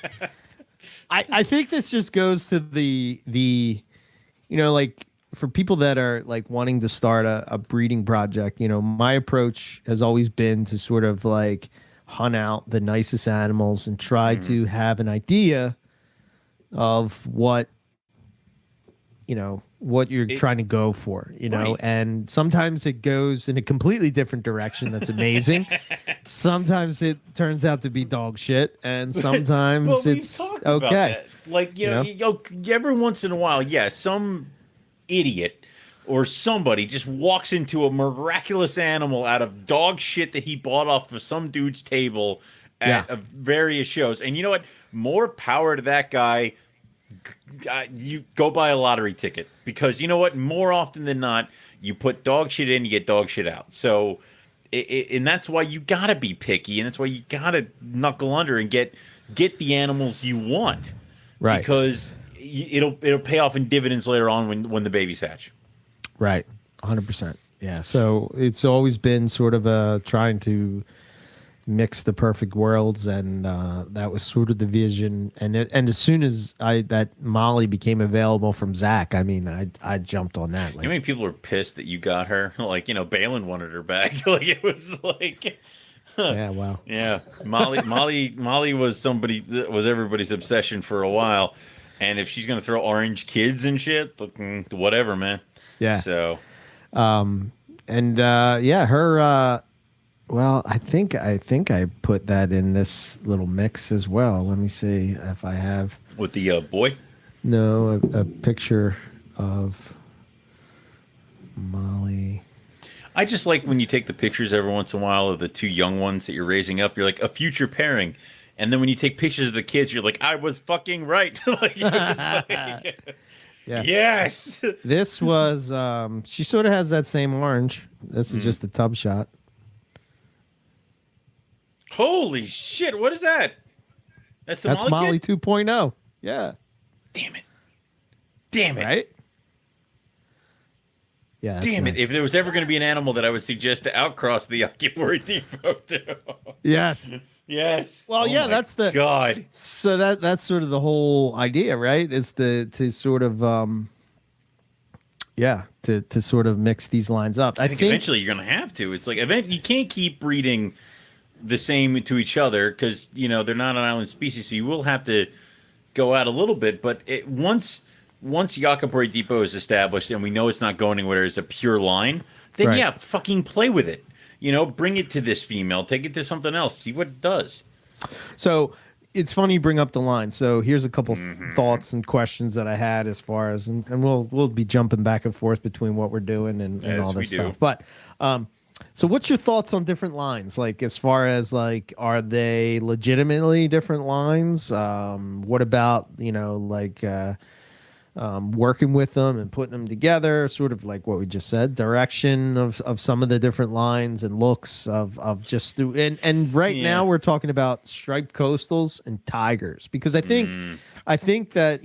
I think this just goes to the you know, like for people that are like wanting to start a breeding project, you know, my approach has always been to sort of like hunt out the nicest animals and try to have an idea of what, you know, what you're trying to go for, you know, Right. and sometimes it goes in a completely different direction. That's amazing. Sometimes it turns out to be dog shit, and sometimes Well, we've it's talked about okay. that. Like, you know, every once in a while, yeah, some idiot or somebody just walks into a miraculous animal out of dog shit that he bought off of some dude's table at various shows. And you know what? More power to that guy. You go buy a lottery ticket, because you know what? More often than not, you put dog shit in, you get dog shit out. So, and that's why you gotta be picky, and that's why you gotta knuckle under and get the animals you want, Right. Because it'll pay off in dividends later on when the babies hatch. Right. 100%. Yeah. So it's always been sort of trying to mix the perfect worlds, and that was sort of the vision. And as soon as that Molly became available from Zach, I mean, I jumped on that. How many people were pissed that you got her? Like, you know, Balin wanted her back. Like, it was like, Yeah. Wow. yeah, Molly was everybody's obsession for a while. And if she's gonna throw orange kids and shit, whatever, man. Yeah. So, yeah, her. Well, I think I put that in this little mix as well. Let me see if I have. with the boy, No, a picture of Molly. I just like when you take the pictures every once in a while of the two young ones that you're raising up. You're like a future pairing, and then when you take pictures of the kids, you're like, I was fucking right. Like, it was like, Yeah. yes. This was she sort of has that same orange. This is just the tub shot. Holy shit! What is that? That's the That's Molly Molly kid? 2.0. Yeah. Damn it! Damn it! Right? Yeah, that's Damn it! nice. If there was ever going to be an animal that I would suggest to outcross the Yakipori Depot to. Yes. Yes. Well, Oh yeah, my that's the God. so that's sort of the whole idea, right? Is to sort of yeah, to sort of mix these lines up. I I think think eventually you're going to have to. It's like you can't keep breeding the same to each other because they're not an island species. So you will have to go out a little bit. But once Yakapuri Depot is established and we know it's not going anywhere as a pure line, then right. yeah, fucking play with it. Bring it to this female, take it to something else, see what it does. So it's funny you bring up the line. So here's a couple thoughts and questions that I had as far as, and we'll be jumping back and forth between what we're doing and As all we this do. stuff. But so what's your thoughts on different lines? Like as far as like, are they legitimately different lines? What about working with them and putting them together, sort of like what we just said, direction of some of the different lines and looks of just and right Yeah. now we're talking about striped coastals and tigers because I think that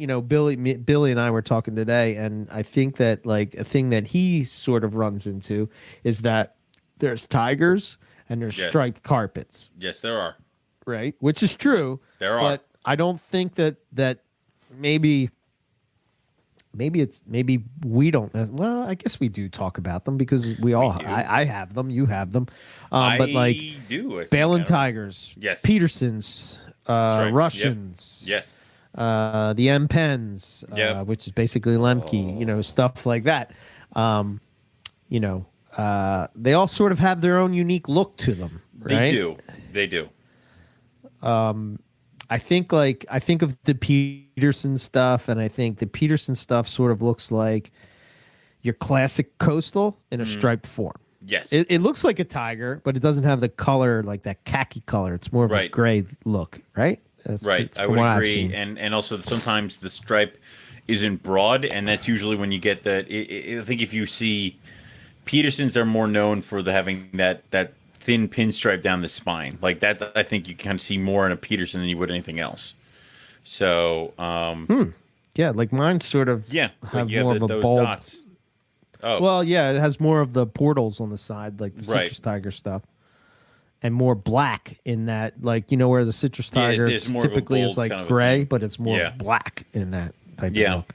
Billy and I were talking today, and I think that like a thing that he sort of runs into is that there's tigers and there's Yes. striped carpets, Yes, there are. right? Which is true. There are. But I don't think that maybe maybe we don't. Well, I guess we do talk about them because we all. do. I have them. You have them. I But like do. I think. Balin I don't- Tigers, Yes. Petersons, Stripes. Russians, Yep. Yes. the M Pens, Yep. which is basically Lemke. Stuff like that. They all sort of have their own unique look to them. Right? They do. They do. I think of the Peterson stuff, and I think the Peterson stuff sort of looks like your classic coastal in a striped form. Yes. It looks like a tiger, but it doesn't have the color, like that khaki color. It's more of a Right. gray look, right? That's Right, I from would what I've agree, seen. and also sometimes the stripe isn't broad, and that's usually when you get that. I think if you see Petersons are more known for having that thin pinstripe down the spine, like that. I think you kind of see more in a Peterson than you would anything else. So, Yeah, like mine sort of yeah, have like you more have of a those bulb. dots. Oh, Well, yeah, it has more of the portals on the side, like the Right. citrus tiger stuff, and more black in that, like where the citrus Yeah, tiger there's more of a typically is bold like kind of a gray, thing. but it's more Yeah. black in that type Yeah. of look.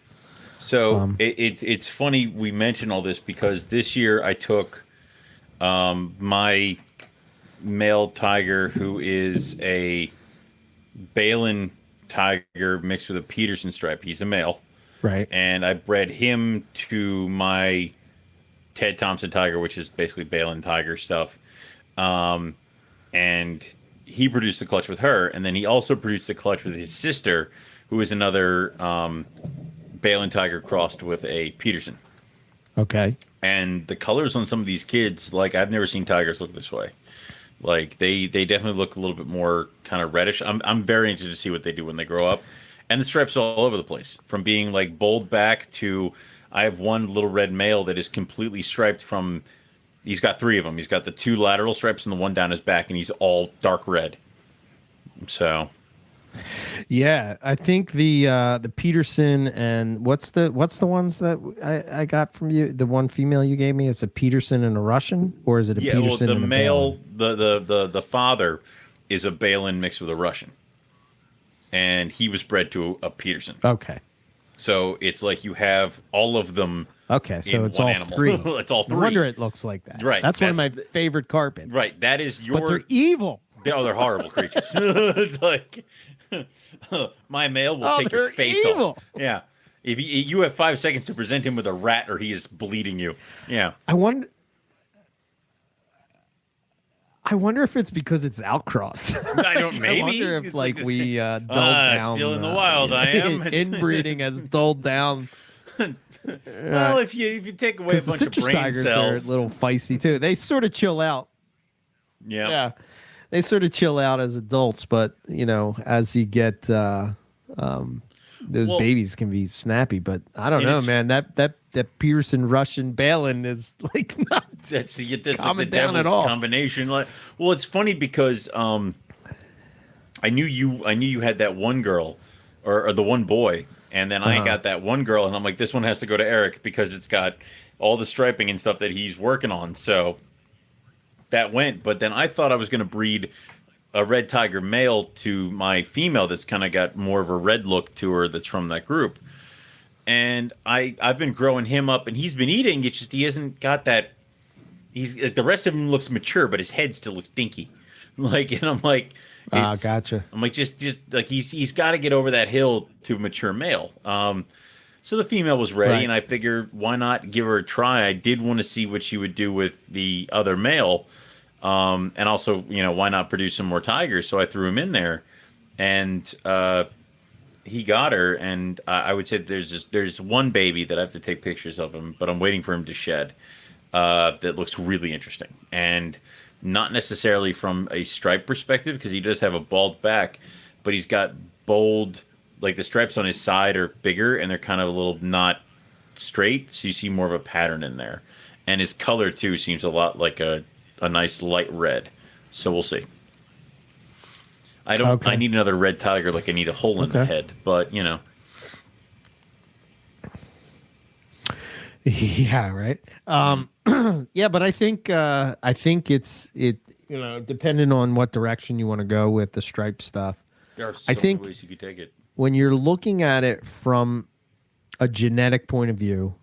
So it's funny we mention all this because this year I took my male tiger, who is a Balin tiger mixed with a Peterson stripe. He's a male, Right. and I bred him to my Ted Thompson tiger, which is basically Balin tiger stuff. And he produced the clutch with her, and then he also produced the clutch with his sister, who is another Balin tiger crossed with a Peterson. Okay. And the colors on some of these kids, like I've never seen tigers look this way. Like they definitely look a little bit more kind of reddish. I'm very interested to see what they do when they grow up. And the stripes all over the place, from being like bold back to I have one little red male that is completely striped from. He's got three of them. He's got the two lateral stripes and the one down his back, and he's all dark red. So Yeah, I think the Peterson and what's the ones that I got from you? The one female you gave me is a Peterson and a Russian, or is it a yeah, well, Peterson the and a male, Balin? the father is a Balin mixed with a Russian, and he was bred to a Peterson. Okay. So it's like you have all of them. Okay, so in it's one all animal. three. It's all No three. wonder it looks like that. Right, That's one of my that's favorite carpets. Right, that is But your. they're evil. They're horrible creatures. It's like my male will Oh, take your they're face evil. off. Yeah, if you have 5 seconds to present him with a rat, or he is bleeding you. Yeah, I wonder if it's because it's outcross. I don't. Maybe I wonder if It's like a- we dulled down. still in the wild. I am. Inbreeding has dulled down. Well, if you take away a Because the bunch of citrus brain tigers cells, are a little feisty too. They sort of chill out. yeah. They sort of chill out as adults, but as you get those Well, babies can be snappy, but I don't it know, is. man. That Pearson Russian Balin is like not That's like the calming down at devil's all. combination. Like, well, it's funny because I knew you had that one girl, or the one boy, and then I Uh-huh. got that one girl, and I'm like, this one has to go to Eric because it's got all the striping and stuff that he's working on. So that went, but then I thought I was going to breed a red tiger male to my female that's kind of got more of a red look to her that's from that group. And I've been growing him up and he's been eating. It's just he hasn't got that. He's like, the rest of him looks mature, but his head still looks dinky. Like, and I'm like, it's Gotcha. I'm like just like he's got to get over that hill to mature male. So the female was ready, Right. and I figured why not give her a try. I did want to see what she would do with the other male, and also why not produce some more tigers? So I threw him in there, and he got her. And I would say there's one baby that I have to take pictures of him, but I'm waiting for him to shed. That looks really interesting, and not necessarily from a stripe perspective because he does have a bald back, but he's got bold, like the stripes on his side are bigger and they're kind of a little not straight, so you see more of a pattern in there. And his color too seems a lot like a nice light red. So we'll see. I Okay. need another red tiger like I need a hole in the Okay. head, but Yeah, right. Yeah, but I think depending on what direction you want to go with the stripe stuff. there are so I many think ways you could take it. when you're looking at it from a genetic point of view,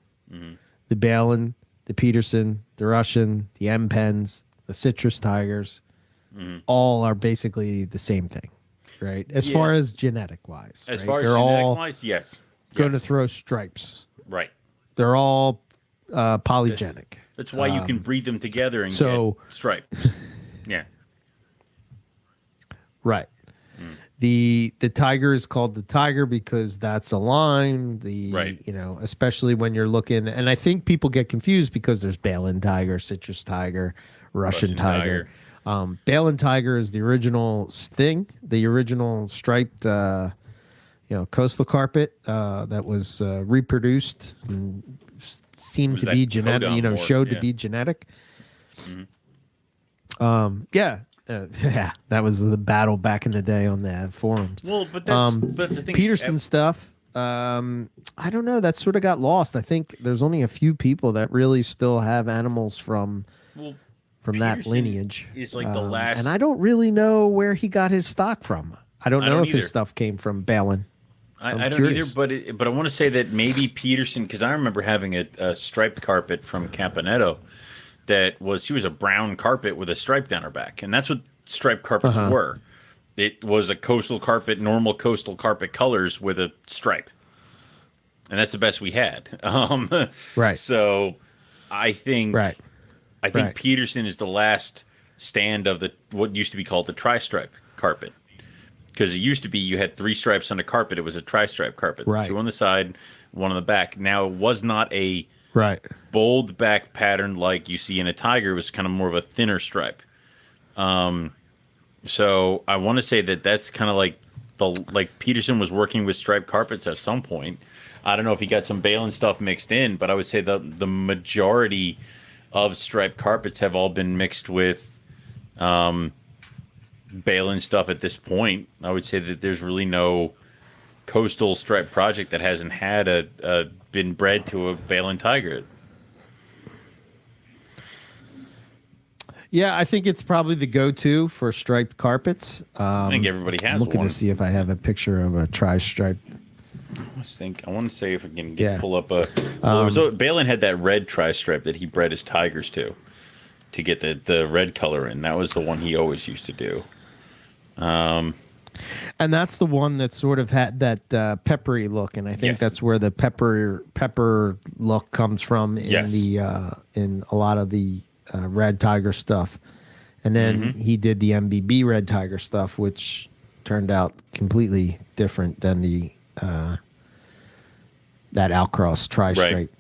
the Balin, the Peterson, the Russian, the M Pens, the citrus tigers, all are basically the same thing, right? As Yeah. far as genetic wise, As right? far as They're genetic all wise, yes. going to Yes. throw stripes. Right. They're all polygenic. That's why you can breed them together and so- get stripes. Yeah. Right. The tiger is called the tiger because that's a line. Right. Especially when you're looking, and I think people get confused because there's Balin tiger, citrus tiger, Russian tiger. Balin tiger is the original thing, the original striped, coastal carpet that was reproduced and seemed Was to that be genetic. codon more, Showed yeah. to be genetic. Yeah. Yeah, that was the battle back in the day on the forums. Well, but that's the thing. Peterson stuff. I don't know. That sort of got lost. I think there's only a few people that really still have animals from Well, that Peterson lineage. is like the last. and I don't really know where he got his stock from. I don't I know don't if his either. stuff came from Balin. I don't curious. either, but I want to say that maybe Peterson, because I remember having a striped carpet from Campanetto he was a brown carpet with a stripe down her back, and that's what striped carpets were. It was a coastal carpet, normal coastal carpet colors with a stripe, and that's the best we had. Right. So I think Right. I think Right. Peterson is the last stand of what used to be called the tri-stripe carpet. Because it used to be you had 3 stripes on a carpet. It was a tri-stripe carpet. Right. 2 on the side, 1 on the back. Now, it was not a Right. bold back pattern like you see in a tiger. It was kind of more of a thinner stripe. So I want to say that that's kind of like Peterson was working with striped carpets at some point. I don't know if he got some Balin stuff mixed in, but I would say the majority of striped carpets have all been mixed with Balin stuff at this point. I would say that there's really no coastal stripe project that hasn't had been bred to a Balin tiger. Yeah, I think it's probably the go-to for striped carpets. I think everybody has I'm looking one. to see if I have a picture of a tri-stripe. I want to say if I can Yeah. pull up Balin had that red tri-stripe that he bred his tigers to get the red color in. That was the one he always used to do. And that's the one that sort of had that peppery look, and I think Yes. that's where the pepper look comes from in Yes. in a lot of the Red Tiger stuff. And then he did the MBB Red Tiger stuff, which turned out completely different than the that outcross tri-stripe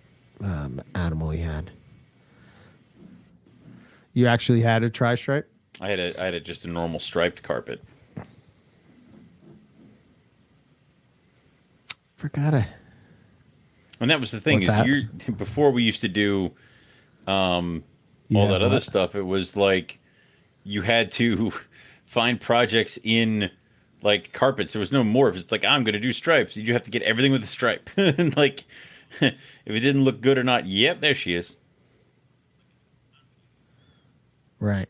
animal he had. You actually had a tri-stripe? I had just a normal striped carpet. Forgot it. And that was the thing What's is that? before we used to do You all had that other what? stuff. It was like you had to find projects in like carpets. There was no morphs. It's like I'm going to do stripes. You have to get everything with a stripe. And like if it didn't look good or not, yep, there she is. Right.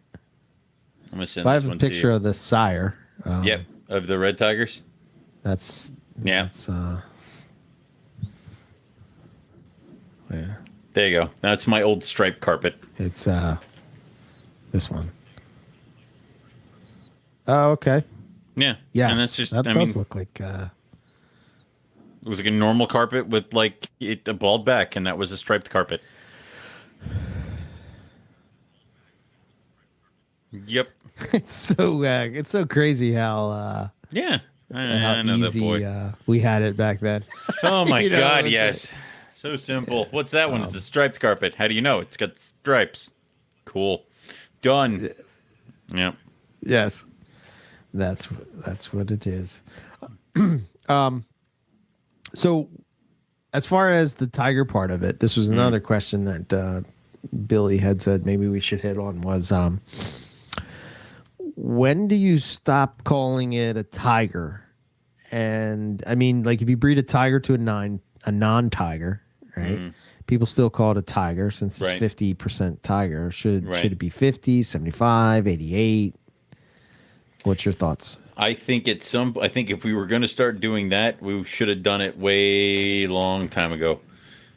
I'm gonna send Well, I this have a one to picture you. of the sire. Yep, of the red tigers. That's Yeah, that's yeah. there you go. That's my old striped carpet. It's this one. Oh, okay. Yeah, and that's Yes, just. that I does mean, look like it was like a normal carpet with like a bald back, and that was a striped carpet. Yep. it's so crazy Yeah, how I know that easy boy. we had it back then. Oh my You know, God, it's like, yes. So simple. What's that one? It's a striped carpet. How do you know? It's got stripes. Cool. Done. Yep. yes, that's what it is. So as far as the tiger part of it, this was another question that Billy had said maybe we should hit on was when do you stop calling it a tiger? And I mean, like if you breed a tiger to a non-tiger, right? People still call it a tiger since it's Right. 50% tiger. Should Right. it be 50, 75, 88? What's your thoughts? I think I think if we were going to start doing that, we should have done it way long time ago.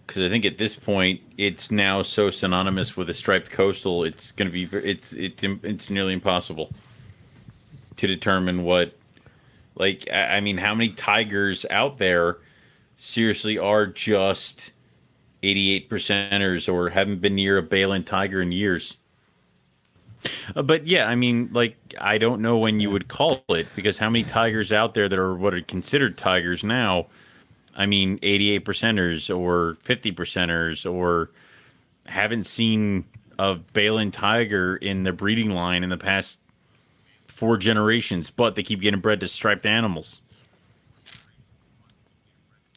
Because I think at this point, it's now so synonymous with a striped coastal. It's going to be it's nearly impossible to determine what. Like, I mean, how many tigers out there seriously are just 88 percenters or haven't been near a Balin tiger in years? But yeah, I mean, like, I don't know when you would call it because how many tigers out there that are what are considered tigers now? I mean, 88 percenters or 50 percenters or haven't seen a Balin tiger in the breeding line in the past 4 generations, but they keep getting bred to striped animals.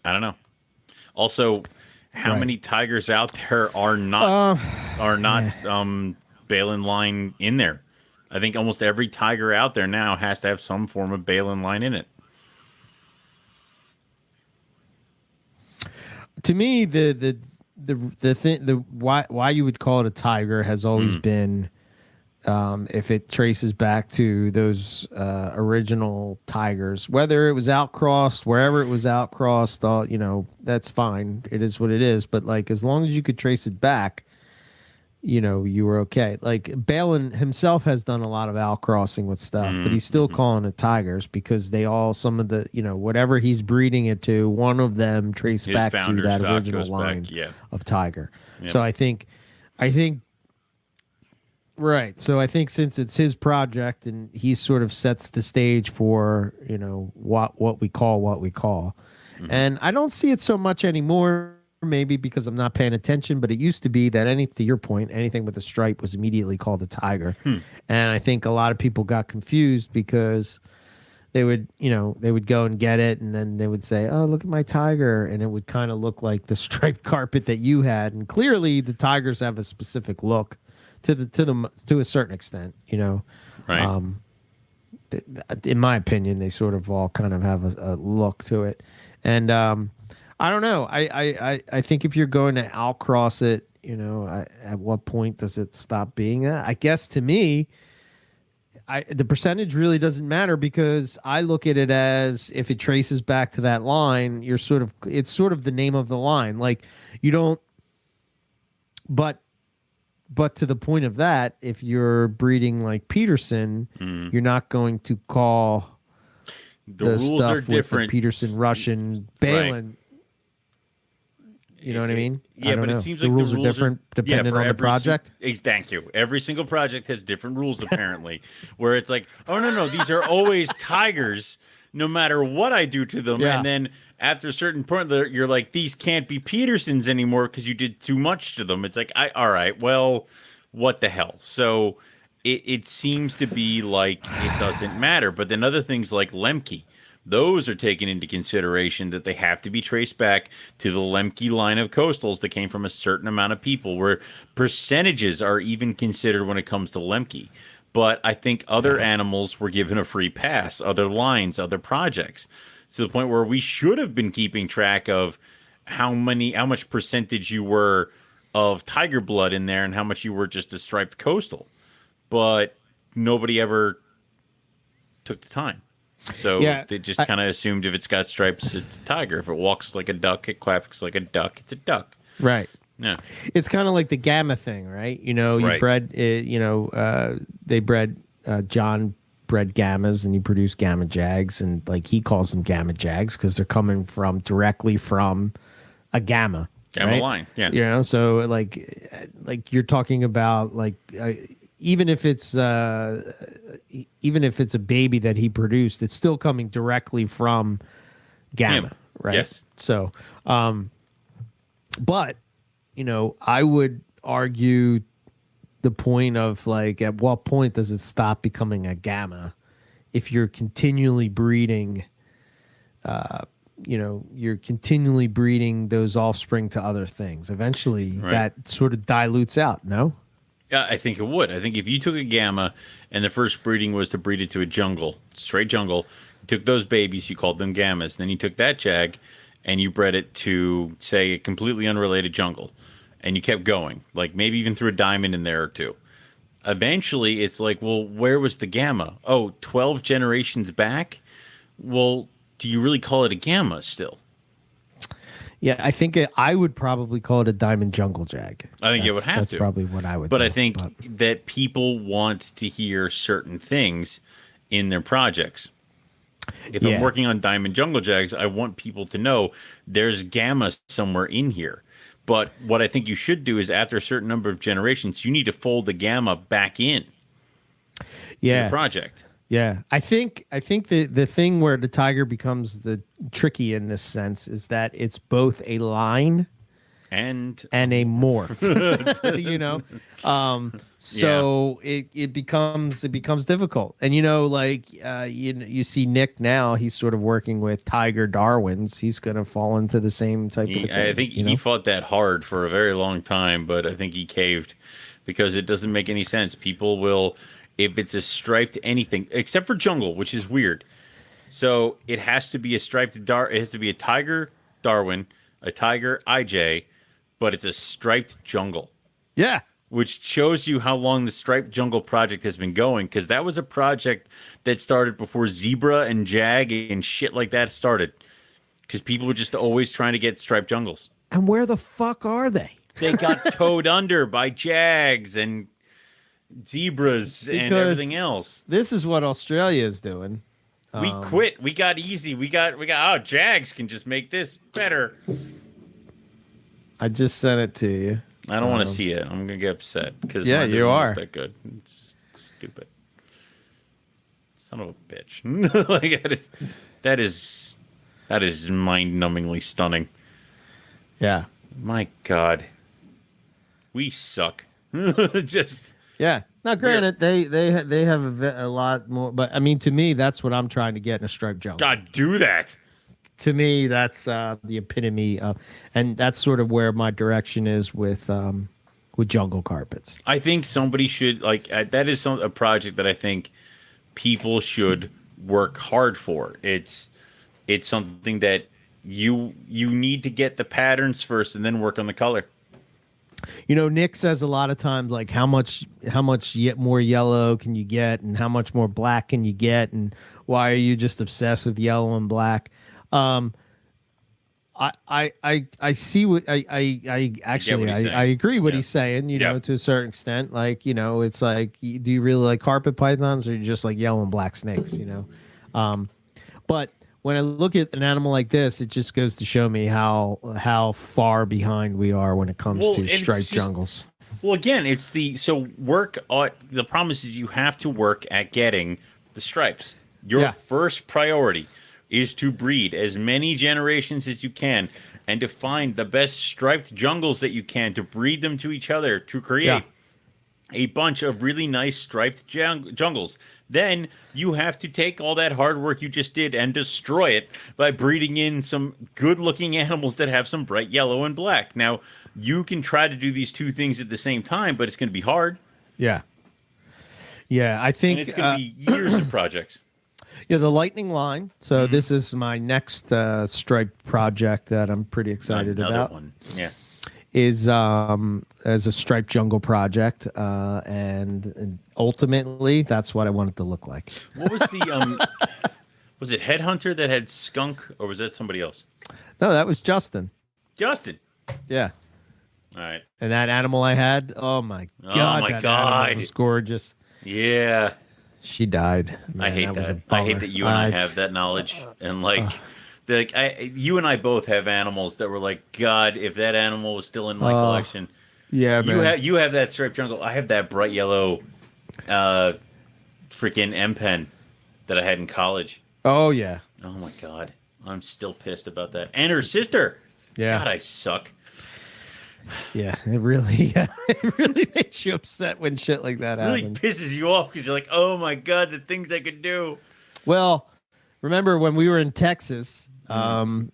I don't know. Also, how Right. many tigers out there are not Balin line in there? I think almost every tiger out there now has to have some form of Balin line in it. To me, the thing the why you would call it a tiger has always been if it traces back to those original tigers, whether it was outcrossed, wherever it was outcrossed, you know, that's fine. It is what it is. But like, as long as you could trace it back, you know, you were okay. Like Balin himself has done a lot of outcrossing with stuff, but he's still calling it tigers because they all, some of the, you know, whatever he's breeding it to, one of them trace His back to founder that stock original goes line back, yeah. of tiger. Yep. So I think right. So I think since it's his project and he sort of sets the stage for, you know, what we call. And I don't see it so much anymore, maybe because I'm not paying attention, but it used to be that to your point, anything with a stripe was immediately called a tiger. And I think a lot of people got confused because they would, you know, they would go and get it and then they would say, "Oh, look at my tiger." And it would kind of look like the striped carpet that you had. And clearly the tigers have a specific look to a certain extent, you know. Right. In my opinion, they sort of all kind of have a look to it. And I don't know. I think if you're going to outcross it, you know, at what point does it stop being that? I guess to me, the percentage really doesn't matter because I look at it as if it traces back to that line, it's sort of the name of the line. Like you don't, but to the point of that, if you're breeding like Peterson, you're not going to call The the rules stuff are with the different. Peterson Russian Balin. You know what I mean? Yeah, I don't but know. it seems the like rules the are rules different depending for on the every project. Thank you. Every single project has different rules, apparently, where it's like, oh, no, these are always tigers, no matter what I do to them. Yeah. And then after a certain point, you're like, these can't be Petersons anymore because you did too much to them. It's like, all right, well, what the hell? So it seems to be like it doesn't matter. But then other things like Lemke, those are taken into consideration that they have to be traced back to the Lemke line of coastals that came from a certain amount of people, where percentages are even considered when it comes to Lemke. But I think other animals were given a free pass, other lines, other projects, to the point where we should have been keeping track of how much percentage you were of tiger blood in there and how much you were just a striped coastal. But nobody ever took the time. So they just kind of assumed if it's got stripes, it's a tiger. If it walks like a duck, it quacks like a duck, it's a duck. Right. Yeah. It's kind of like the gamma thing, right? You know, you bred, they bred, John bred gammas and he produced gamma jags. And like he calls them gamma jags because they're coming directly from a gamma. Gamma line. Yeah. You know, so like you're talking about like, even if it's a baby that he produced, it's still coming directly from gamma, right? Yes. So, but you know, I would argue the point of like, at what point does it stop becoming a gamma if you're continually breeding? You're continually breeding those offspring to other things. Eventually, that sort of dilutes out. No. Yeah, I think it would. I think if you took a gamma and the first breeding was to breed it to a jungle, straight jungle, you took those babies, you called them gammas. Then you took that jag and you bred it to, say, a completely unrelated jungle. And you kept going, like maybe even threw a diamond in there or two. Eventually, it's like, well, where was the gamma? Oh, 12 generations back? Well, do you really call it a gamma still? Yeah, I think I would probably call it a diamond jungle jag. I think it would have to. That's probably what I would But do, I think that people want to hear certain things in their projects. If I'm working on diamond jungle jags, I want people to know there's gamma somewhere in here. But what I think you should do is after a certain number of generations, you need to fold the gamma back in to the project. Yeah, I think the thing where the tiger becomes the tricky in this sense is that it's both a line and a morph. You know, so it becomes difficult. And you know, like you see Nick now, he's sort of working with tiger Darwins. He's going to fall into the same type of thing. I think he fought that hard for a very long time, but I think he caved because it doesn't make any sense. People will. If it's a striped anything, except for jungle, which is weird. So it has to be a striped it has to be a tiger Darwin, a tiger IJ, but it's a striped jungle. Yeah. Which shows you how long the striped jungle project has been going, because that was a project that started before zebra and jag and shit like that started. Because people were just always trying to get striped jungles. And where the fuck are they? They got towed under by jags and zebras and everything else. This is what Australia is doing. We quit. We got easy. We got jags can just make this better. I just sent it to you. I don't want to see it. I'm gonna get upset because you are that good. It's just stupid. Son of a bitch. Like that is mind-numbingly stunning. Yeah. My God. We suck. Just. Yeah. Now, granted, they have a lot more, but I mean, to me, that's what I'm trying to get in a striped jungle. God, do that. To me, that's the epitome of, and that's sort of where my direction is with jungle carpets. I think somebody should that is a project that I think people should work hard for. It's something that you need to get the patterns first and then work on the color. You know, Nick says a lot of times, like, how much more yellow can you get, and how much more black can you get, and why are you just obsessed with yellow and black? I see what I actually agree what he's saying. You know, to a certain extent, like, you know, it's like, do you really like carpet pythons, or you just like yellow and black snakes? You know, but when I look at an animal like this, it just goes to show me how far behind we are when it comes to striped jungles. Well, again, the promise is you have to work at getting the stripes. Your first priority is to breed as many generations as you can and to find the best striped jungles that you can to breed them to each other to create. a bunch of really nice striped jungles. Then you have to take all that hard work you just did and destroy it by breeding in some good looking animals that have some bright yellow and black. Now, you can try to do these two things at the same time, but it's going to be hard. Yeah. Yeah, I think And it's going to be years of projects. Yeah, the lightning line. So this is my next stripe project that I'm pretty excited Another about. one. Yeah. Is as a striped jungle project, and ultimately that's what I want it to look like. What was the was it Headhunter that had skunk, or was that somebody else? No, that was Justin. Justin. Yeah. All right. And that animal I had, oh my god, my that God. animal was gorgeous. Yeah. She died. Man, I hate was a that. I hate bummer. that you and I have that knowledge, and you and I both have animals that were like, God, if that animal was still in my collection. Yeah, man. You have that striped jungle. I have that bright yellow, freaking M pen that I had in college. Oh yeah. Oh my God, I'm still pissed about that. And her sister. Yeah. God, I suck. Yeah, it really makes you upset when shit like that It really happens. pisses you off because you're like, oh my God, the things I could do. Well, remember when we were in Texas? I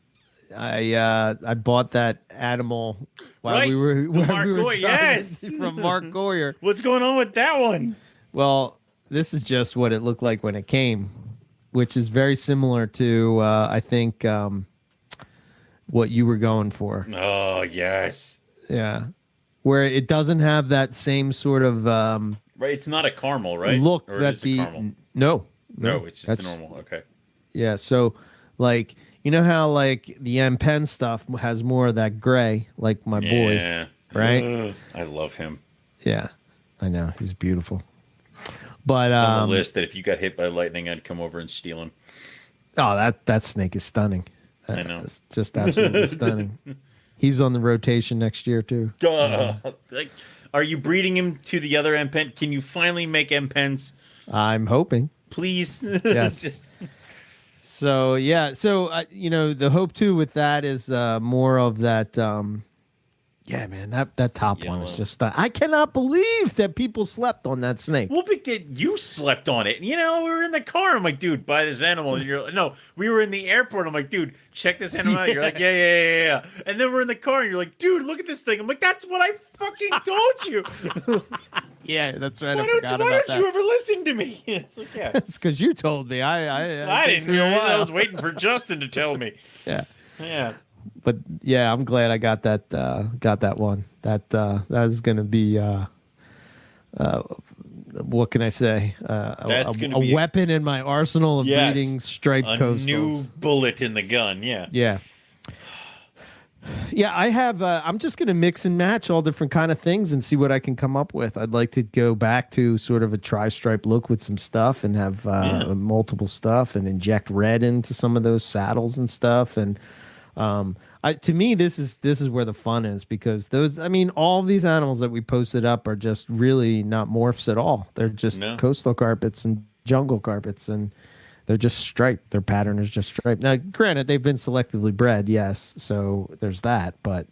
bought that animal while Right, we were Mark Goyer, yes. from Mark Goyer. What's going on with that one? Well, this is just what it looked like when it came, which is very similar to I think what you were going for. Oh yes. Yeah, where it doesn't have that same sort of Right, it's not a caramel, right? look Or that it is the a caramel? no, No, it's just that's the normal. Okay. yeah. So like you know how like the M Pen stuff has more of that gray, like my boy, Yeah. right? I love him. Yeah, I know he's beautiful. But It's on the list that if you got hit by lightning, I'd come over and steal him. oh, that snake is stunning. I know. It's just absolutely stunning. He's on the rotation next year too. Like, are you breeding him to the other M pen? Can you finally make M pens, I'm hoping. please? Yes. Just So yeah, so the hope too with that is more of that. Yeah, man, that top one is Yellow. just. I cannot believe that people slept on that snake. well, because you slept on it. You know, we were in the car. I'm like, dude, buy this animal. And you're like, no, we were in the airport. I'm like, dude, check this animal out. You're like, yeah. And then we're in the car, and you're like, dude, look at this thing. I'm like, that's what I fucking told you. Yeah, that's right. Why I don't, forgot why about don't you ever listen to me? It's like, yeah. It's because you told me. I it didn't takes me a realize I while. was waiting for Justin to tell me. Yeah, Yeah. but yeah, I'm glad I got that. Got that one. That is going to be. What can I say? That's gonna a be weapon in my arsenal of Yes, breeding striped a coastals. new bullet in the gun. Yeah. Yeah. Yeah, I have. I'm just going to mix and match all different kind of things and see what I can come up with. I'd like to go back to sort of a tri-stripe look with some stuff and have multiple stuff and inject red into some of those saddles and stuff. And to me, this is where the fun is because all these animals that we posted up are just really not morphs at all. They're just coastal carpets and jungle carpets and. They're just striped. Their pattern is just striped. Now, granted, they've been selectively bred, yes, so there's that. But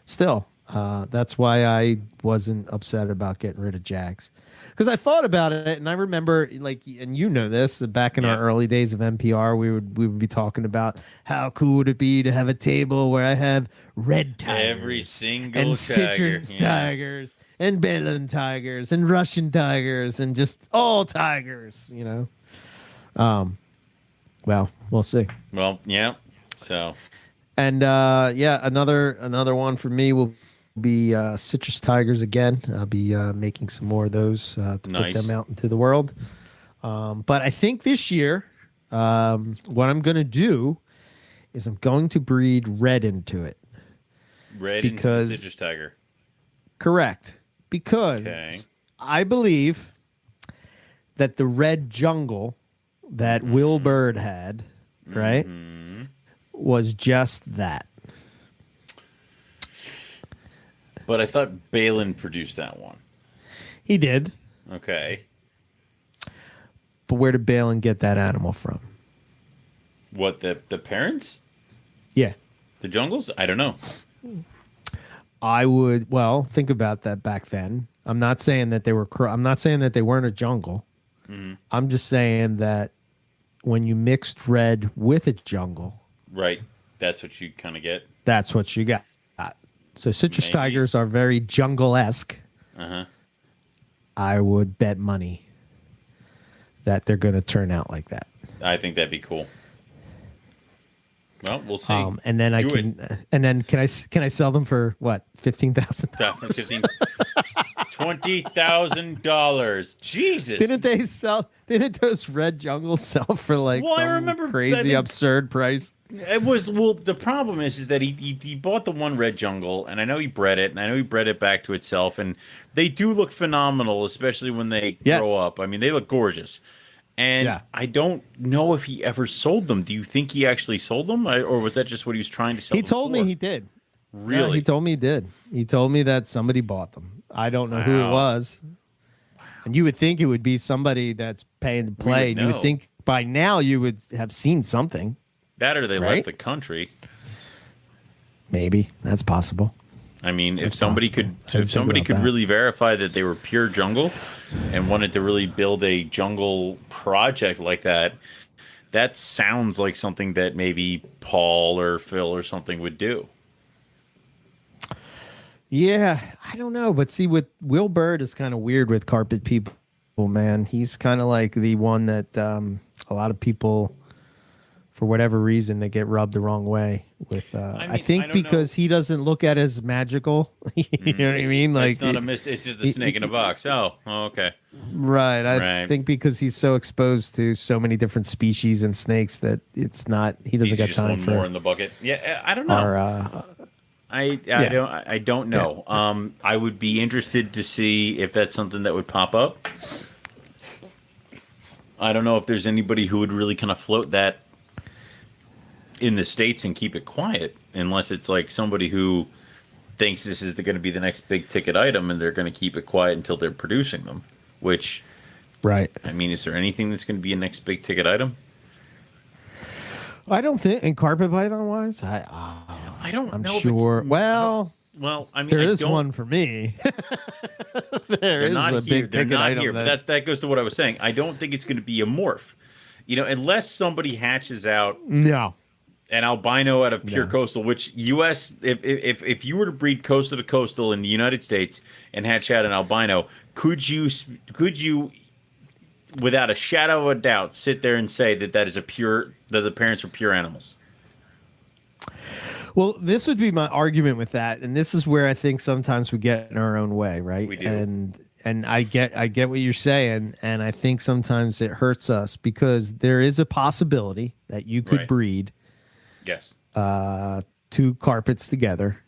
still, that's why I wasn't upset about getting rid of Jags. Because I thought about it, and I remember, like, and you know this, back in our early days of NPR, we would be talking about how cool would it be to have a table where I have red tigers, Every single and tiger. citrus tigers, and Belen tigers, and Russian tigers, and just all tigers, Well, we'll see. Well, yeah. So. And another one for me will be citrus tigers again. I'll be making some more of those to put them out into the world. But I think this year, what I'm going to do is I'm going to breed red into it. Red into the citrus tiger. Correct. Because I believe that the red jungle that Will Bird had, right, was just that. But I thought Balin produced that one. He did. Okay. But where did Balin get that animal from? What, the parents? Yeah. The jungles? I don't know. I would, think about that back then. I'm not saying that they were. I'm not saying that they weren't a jungle. I'm just saying that when you mixed red with a jungle, Right. That's what you kind of get. that's what you got. So citrus Maybe. tigers are very jungle-esque. Uh-huh. I would bet money that they're going to turn out like that. I think that'd be cool. Well, we'll see. And then can I sell them for what, $15,000? $20,000. Jesus. Didn't those red jungles sell for like Well, I some remember crazy absurd price? It was, well, the problem is that he bought the one red jungle, and I know he bred it, and I know he bred it back to itself, and they do look phenomenal, especially when they grow up. I mean, they look gorgeous. And I don't know if he ever sold them. Do you think he actually sold them, or was that just what he was trying to sell? He told me he did. Really? Yeah, he told me he did. He told me that somebody bought them. I don't know who it was. And you would think it would be somebody that's paying to play. And you would think by now you would have seen something. That or they left the country. Maybe that's possible. I mean, if somebody could really verify that they were pure jungle and wanted to really build a jungle project like that, that sounds like something that maybe Paul or Phil or something would do. Yeah, I don't know. But see, with Will Bird is kind of weird with carpet people, man. He's kind of like the one that a lot of people, for whatever reason, they get rubbed the wrong way with. I think because he doesn't look at it as magical. You know what I mean? Like it's not a it's just a snake in a box. Oh, okay. Right. I think because he's so exposed to so many different species and snakes that it's not. He doesn't got time for more in the bucket. Yeah, I don't know. I don't know. Yeah. I would be interested to see if that's something that would pop up. I don't know if there's anybody who would really kind of float that in the States and keep it quiet, unless it's like somebody who thinks this is going to be the next big ticket item and they're going to keep it quiet until they're producing them. Which, right? I mean, is there anything that's going to be a next big ticket item? I don't think, in carpet python wise, I don't. I'm know sure. Well, I mean, there is one for me. There is a big ticket item here, but that goes to what I was saying. I don't think it's going to be a morph. You know, unless somebody hatches out an albino out of pure coastal, which U.S. if you were to breed coastal to coastal in the United States and hatch out an albino, could you without a shadow of a doubt sit there and say that the parents are pure animals? Well, this would be my argument with that, and this is where I think sometimes we get in our own way, right? We do. And I get what you're saying, and I think sometimes it hurts us because there is a possibility that you could breed two carpets together,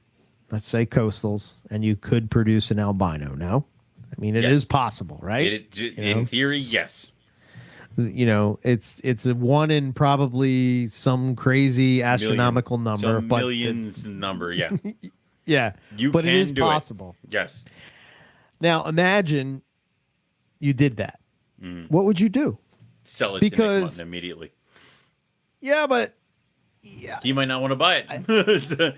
let's say coastals, and you could produce an albino. No? I mean, it is possible, right? In theory, yes. You know, it's a one in probably some crazy astronomical number, but millions number, yeah. Yeah, but it is possible. Yes. Now imagine you did that. What would you do? Sell it to Nick Mutton immediately. Yeah, but he might not want to buy it.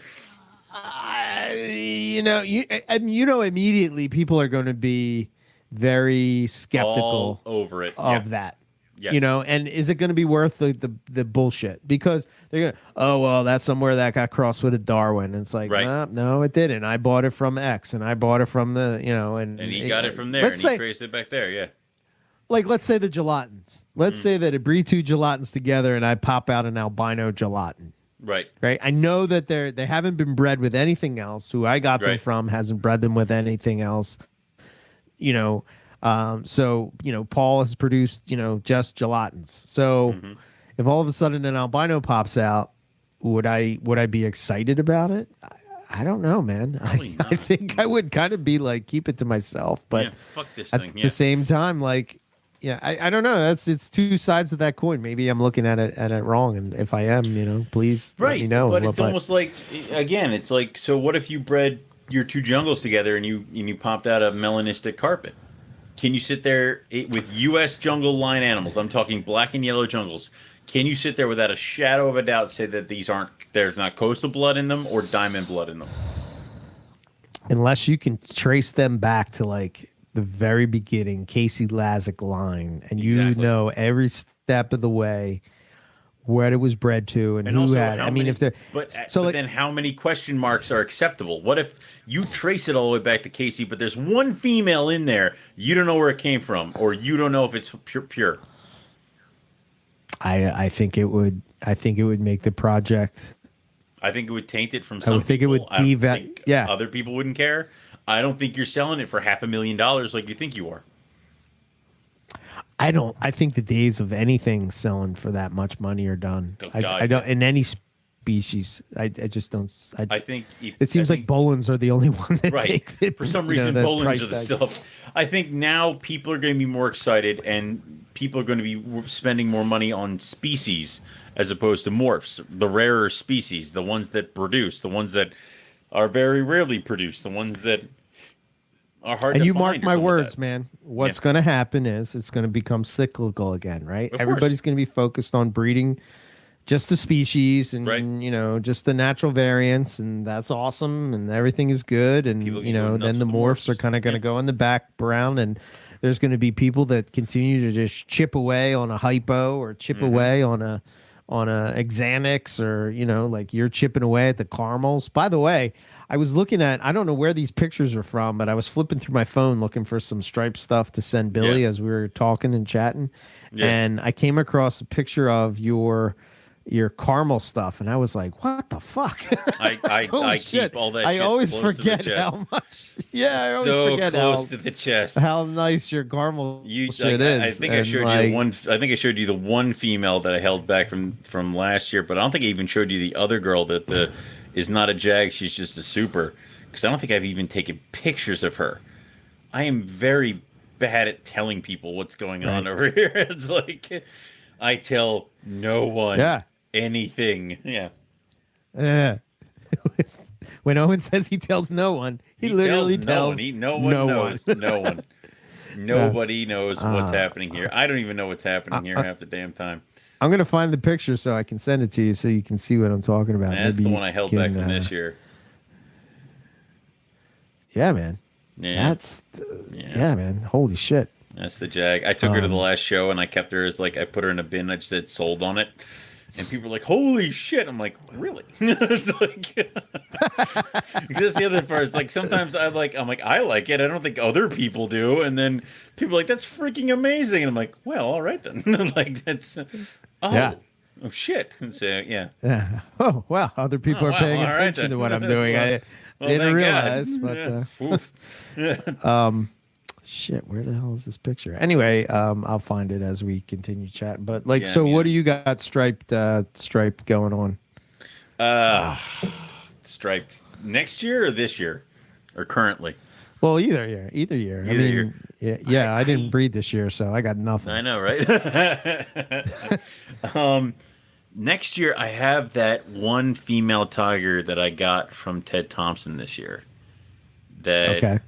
Immediately people are going to be very skeptical all over it of that. Yes. You know, and is it going to be worth the bullshit? Because they're going to, oh, well, that's somewhere that got crossed with a Darwin. And it's like, no, it didn't. I bought it from X, and I bought it from the, and he got it from there, and he traced it back there, yeah. Like, let's say the gelatins. Let's say that I breed two gelatins together, and I pop out an albino gelatin. Right. I know that they haven't been bred with anything else. Who I got them from hasn't bred them with anything else. So Paul has produced just gelatins. So if all of a sudden an albino pops out, would I be excited about it? I don't know, man. I think I would kind of be like, keep it to myself. But fuck this at thing. the same time, like, I don't know. It's two sides of that coin. Maybe I'm looking at it wrong, and if I am, please let me know. But it's almost like, again, it's like, so what if you bred your two jungles together and you popped out a melanistic carpet? Can you sit there with U.S. jungle line animals? I'm talking black and yellow jungles. Can you sit there without a shadow of a doubt say that there's not coastal blood in them or diamond blood in them? Unless you can trace them back to like the very beginning, Casey Lazick line, and you Exactly. know every step of the way where it was bred to and And who also, had. how I mean, many? if they're so But like then, how many question marks are acceptable? What if you trace it all the way back to Casey, but there's one female in there you don't know where it came from, or you don't know if it's pure? I think it would make the project. I think it would taint it from I some would think it people. would I don't devalue. think Yeah, other people wouldn't care. I don't think you're selling it for $500,000 like you think you are. I don't. I think the days of anything selling for that much money are done. Oh, I God, don't yeah. in any species. I just don't. I think It seems I like think, Bolins are the only one that right. take it. For some You know, reason, the Bolins price are the tag. still. I think now people are going to be more excited, and people are going to be spending more money on species as opposed to morphs, the rarer species, the ones that produce, the ones that are very rarely produced, the ones that are hard And to you mark find, or my something like words, that. man. Yeah, What's going to happen is it's going to become cyclical again, right? of course. Everybody's going to be focused on breeding just the species Right. and just the natural variants, and that's awesome, and everything is good, People and can go then nuts the with the morphs are morphs. kind of going Yeah. to go in the background, and there's going to be people that continue to just chip away on a hypo or chip Hmm. away on a Xanax, or like you're chipping away at the caramels. By the way, I was looking at, I don't know where these pictures are from, but I was flipping through my phone looking for some striped stuff to send Yeah. Billy as we were talking and chatting, Yeah. and I came across a picture of your caramel stuff, and I was like, "What the fuck?" Holy I shit! keep all that I shit always close to the forget chest. how much. Yeah, I always So forget close to the chest. how nice your caramel You shit like, I is. think I And showed you the like, one. I think I showed you the one female that I held back from last year, but I don't think I even showed you the other girl that the is not a jag. She's just a super. Because I don't think I've even taken pictures of her. I am very bad at telling people what's going on right? over here. It's like I tell no one Yeah, anything. Yeah. yeah. When Owen says he tells no one, he He tells literally no one. tells No one no one. knows. No one. Yeah. Nobody knows what's happening here. I don't even know what's happening here half the damn time. I'm gonna find the picture so I can send it to you so you can see what I'm talking about. And that's Maybe the you one I held can, back from this year. Yeah, man. Yeah. That's Yeah. yeah, man. Holy shit. That's the Jag. I took her to the Um, last show and I kept her as like I put her in a bin. I just said sold on it. And people were like, "Holy shit!" I'm like, "Really?" It's like, because the other part is like sometimes I'm like, I like it. I don't think other people do. And then people are like, "That's freaking amazing." And I'm like, "Well, all right then." Like that's Yeah. oh shit. And so yeah. Yeah. Oh, wow. Other people Oh, are wow. paying All right attention then. to what I'm doing. Well, I well, didn't thank realize, God. but Yeah. Oof. shit, where the hell is this picture? Anyway, I'll find it as we continue chatting. But like, Yeah, so me what either. do you got striped going on? Uh, striped next year or this year or currently? Well, either year. I Either mean, year. yeah, I didn't breed this year, so I got nothing. I know, right? Next year, I have that one female tiger that I got from Ted Thompson this year. That Okay.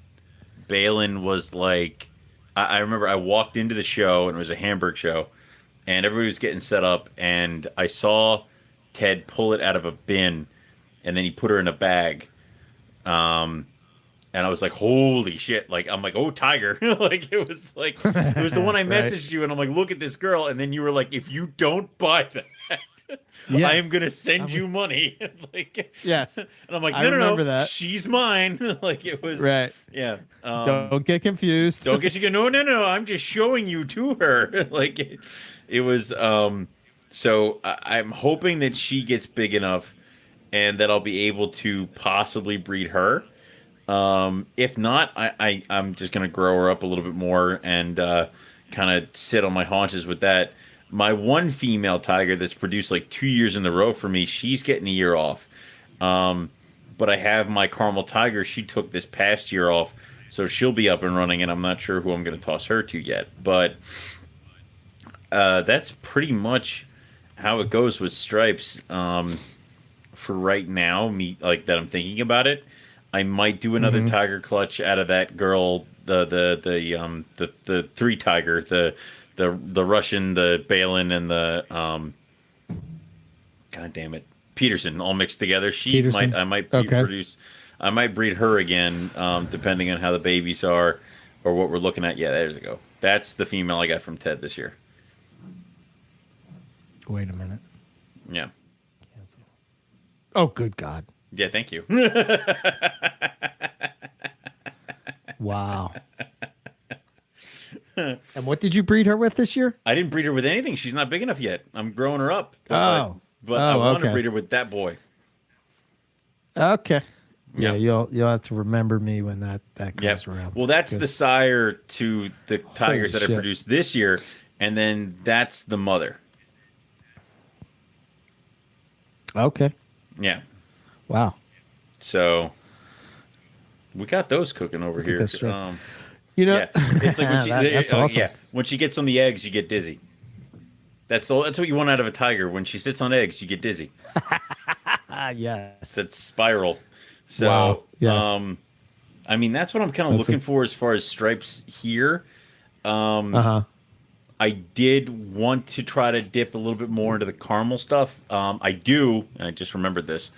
Balin was like, I remember I walked into the show and it was a Hamburg show, and everybody was getting set up, and I saw Ted pull it out of a bin, and then he put her in a bag. And I was like, holy shit. Like, I'm like, oh, tiger. Like, it was the one I Right. messaged you, and I'm like, look at this girl. And then you were like, if you don't buy that, Yes. I am going to send you money. Like, Yes. and I'm like, I no, no, no. remember that. She's mine. Like, it was, Right. yeah. Don't get confused. Don't get you go, no, no, no. I'm just showing you to her. Like, it was, so I'm hoping that she gets big enough and that I'll be able to possibly breed her. If not, I'm just gonna grow her up a little bit more and kind of sit on my haunches with that. My one female tiger that's produced like 2 years in a row for me, she's getting a year off. But I have my caramel tiger. She took this past year off, so she'll be up and running, and I'm not sure who I'm gonna toss her to yet. But that's pretty much how it goes with stripes. For right now, me like that, I'm thinking about it. I might do another tiger clutch out of that girl, the three tiger, the Russian, the Balin, and the God damn it, Peterson, all mixed together. Peterson. I might Okay. produce, I might breed her again, depending on how the babies are. or what we're looking at. Yeah, there you go. That's the female I got from Ted this year. Wait a minute. Yeah. Cancel. Oh, good God. Yeah, thank you. Wow. And what did you breed her with this year? I didn't breed her with anything. She's not big enough yet. I'm growing her up. But I Oh, want to okay. breed her with that boy. Okay. Yeah, Yeah. you'll have to remember me when that comes Yep. around. Well, that's the 'Cause- sire to the tigers that Holy I shit. produced this year, and then that's the mother. Okay. Yeah. Wow. So we got those cooking over Look at here. this strip. You know, Yeah, it's like when she, that's awesome. yeah, when she gets on the eggs, you get dizzy. That's what you want out of a tiger. When she sits on eggs, you get dizzy. Yes. It's that spiral. So, Wow. Yes. I mean, that's what I'm kind of looking for as far as stripes here. Uh-huh. I did want to try to dip a little bit more into the caramel stuff. I do, and I just remembered this.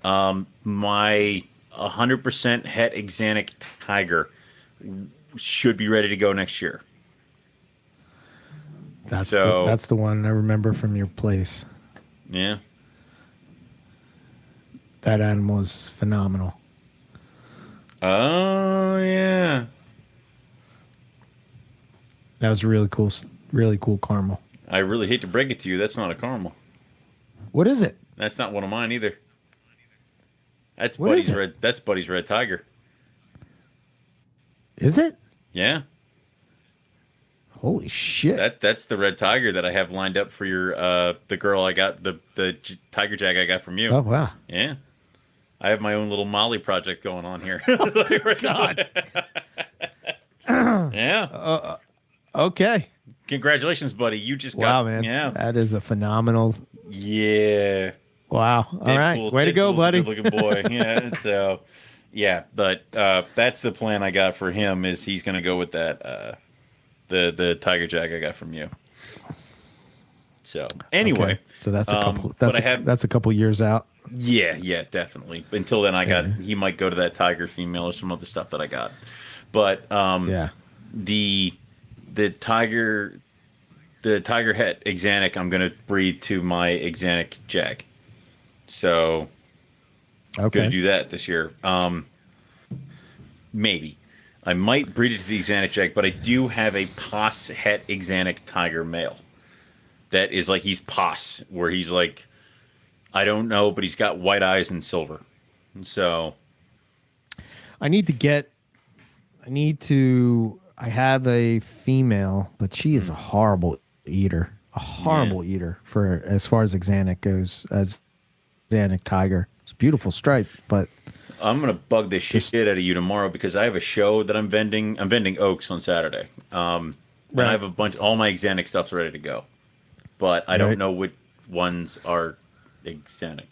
My 100% het Exanic tiger should be ready to go next year. That's So- that's the one I remember from your place. Yeah. That animal is phenomenal. Oh, yeah. That was really cool caramel. I really hate to break it to you. That's not a caramel. What is it? That's not one of mine either. That's What Buddy's is it? red. That's Buddy's red tiger. Is it? Yeah. Holy shit. That's the red tiger that I have lined up for your the girl I got tiger jag I got from you. Oh, wow. Yeah. I have my own little Molly project going on here. God. Yeah. Okay. Congratulations, buddy. You just Wow, got man. Yeah. That is a phenomenal. Yeah. Wow. All right. Deadpool- Way to go, Deadpool's a buddy. Good-looking boy. Yeah. So, yeah, but that's the plan I got for him. Is he's going to go with that the tiger jag I got from you. So anyway, Okay. So that's a couple. but That's a couple years out. yeah, definitely. But until then, he might go to that tiger female or some other stuff that I got. But Yeah. the tiger het Exanic, I'm going to breed to my Exanic jag. So Okay. going to do that this year. Maybe. I might breed it to the Exanic jag, but I do have a Pos het Exanic tiger male. That is like he's Pos, where he's like, I don't know, but he's got white eyes and silver. So I have a female, but she is a horrible eater. A horrible eater for as far as Exanic goes, as Exanic tiger. It's a beautiful stripe, but I'm gonna bug this shit out of you tomorrow because I have a show that I'm vending. I'm vending oaks on Saturday. And I have a bunch. All my Exanic stuff's ready to go, but I don't know which ones are Exanic.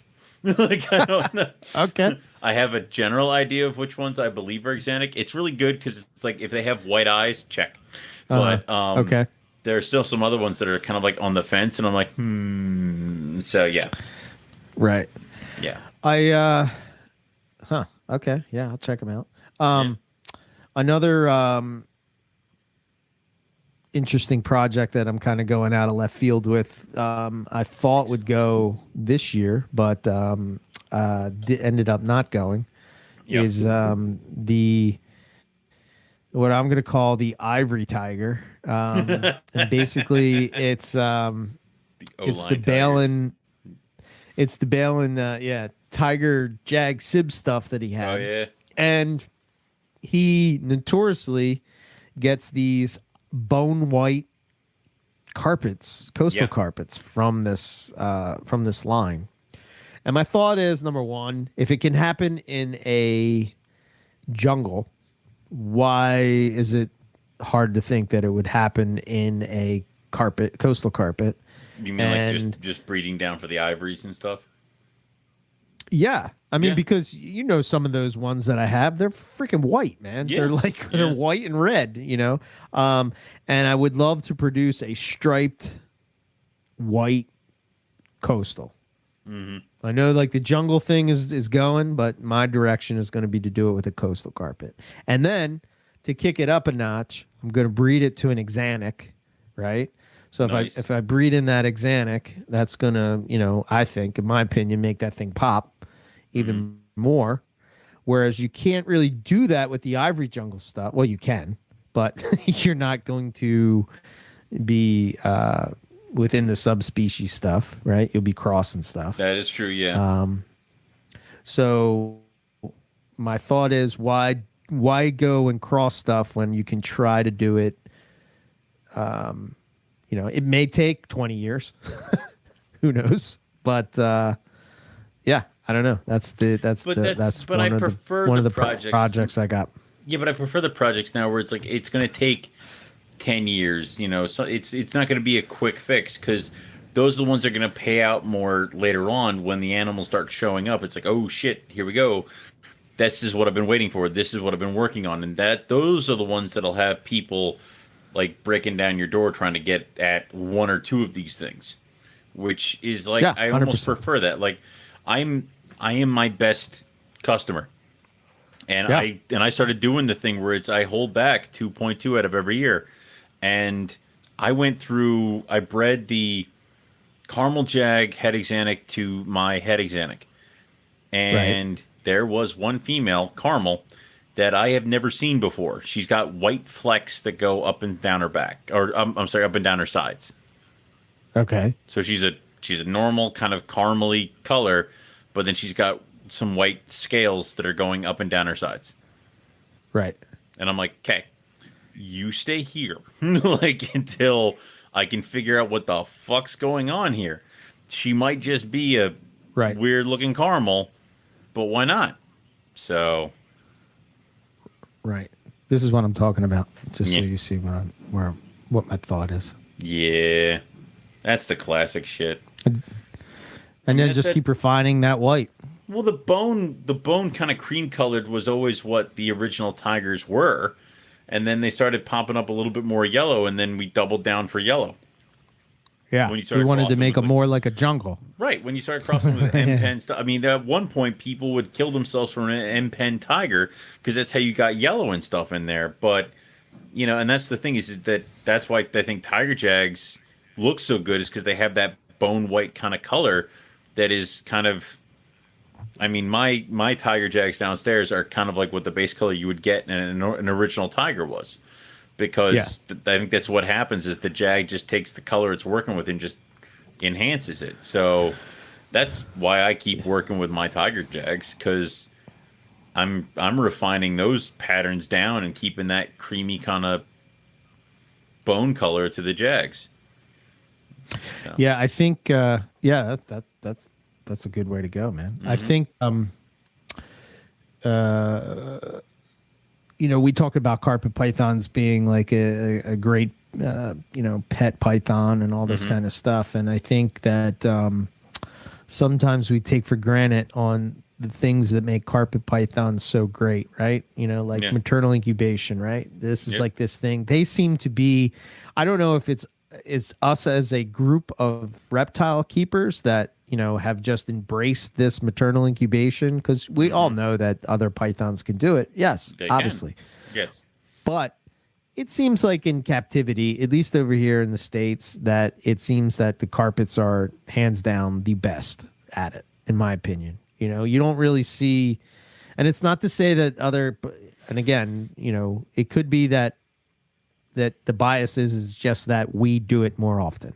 Like I don't know. okay. I have a general idea of which ones I believe are Exanic. It's really good because it's like if they have white eyes, check. But okay. there are still some other ones that are kind of like on the fence, and I'm like, So yeah, Right. yeah. Okay. Yeah, I'll check them out. Another interesting project that I'm kind of going out of left field with, I thought would go this year, but ended up not going, Yep. is what I'm going to call the ivory tiger. And basically it's the Balin, tiger jag sib stuff that he had. Oh yeah. And he notoriously gets these bone white carpets, coastal carpets from this line. And my thought is, number one, if it can happen in a jungle, why is it hard to think that it would happen in a coastal carpet? You mean like just breeding down for the ivories and stuff? Yeah. I mean, Yeah. because some of those ones that I have, they're freaking white, man. Yeah. They're white and red, and I would love to produce a striped white coastal. Mm-hmm. I know like the jungle thing is going, but my direction is going to be to do it with a coastal carpet. And then to kick it up a notch, I'm going to breed it to an axanthic, right? So if I breed in that axanthic, that's going to, I think, in my opinion, make that thing pop even more. Whereas you can't really do that with the ivory jungle stuff. Well, you can, but you're not going to be within the subspecies stuff, right? You'll be crossing stuff. That is true, yeah. So my thought is, why go and cross stuff when you can try to do it? It may take 20 years. Who knows? But yeah, I don't know. That's one of the projects I got. Yeah, but I prefer the projects now where it's like it's going to take 10 years. So it's not going to be a quick fix, because those are the ones that are going to pay out more later on when the animals start showing up. It's like, oh shit, here we go. This is what I've been waiting for. This is what I've been working on, and those are the ones that'll have people like breaking down your door trying to get at one or two of these things, which is like, I almost prefer that. Like I am my best customer, and I started doing the thing where I hold back 2.2 out of every year, and I bred the caramel jag head axanthic to my head axanthic, and there was one female caramel that I have never seen before. She's got white flecks that go up and down her back, or I'm sorry, up and down her sides. Okay. So she's a normal kind of caramely color, but then she's got some white scales that are going up and down her sides. Right. And I'm like, okay, you stay here like until I can figure out what the fuck's going on here. She might just be a weird looking caramel, but why not? So. Right. This is what I'm talking about. Just so you see what my thought is. Yeah. That's the classic shit. And then just keep refining that white. Well, the bone kind of cream colored was always what the original tigers were. And then they started popping up a little bit more yellow, and then we doubled down for yellow. Yeah, we wanted to make them more like a jungle. Right, when you started crossing with M-Pen stuff. I mean, at one point, people would kill themselves for an M-Pen tiger because that's how you got yellow and stuff in there. But, and that's the thing is that's why I think tiger jags look so good, is because they have that bone white kind of color that is kind of... I mean, my tiger jags downstairs are kind of like what the base color you would get in an original tiger was. Because I think that's what happens is the jag just takes the color it's working with and just enhances it. So that's why I keep working with my tiger jags, because I'm refining those patterns down and keeping that creamy kind of bone color to the jags. So. Yeah, I think that's a good way to go, man. I think we talk about carpet pythons being like a great, pet python and all this kind of stuff. And I think that sometimes we take for granted on the things that make carpet pythons so great, right? Maternal incubation, right? This is like this thing. They seem to be, I don't know if it's us as a group of reptile keepers that, have just embraced this maternal incubation, because we all know that other pythons can do it. Yes, obviously. Yes. But it seems like in captivity, at least over here in the States, that it seems that the carpets are hands down the best at it, in my opinion. You don't really see, and it's not to say that and again, it could be that the bias is just that we do it more often.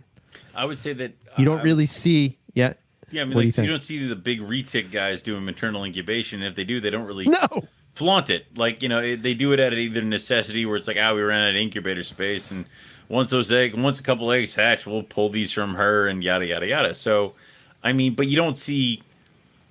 I would say that you don't really see. Yeah. Yeah, I mean, you don't see the big retic guys doing maternal incubation. If they do, they don't really flaunt it. Like, they do it out of either necessity, where it's like, we ran out of incubator space, and once a couple eggs hatch, we'll pull these from her, and yada yada yada. So, I mean, but you don't see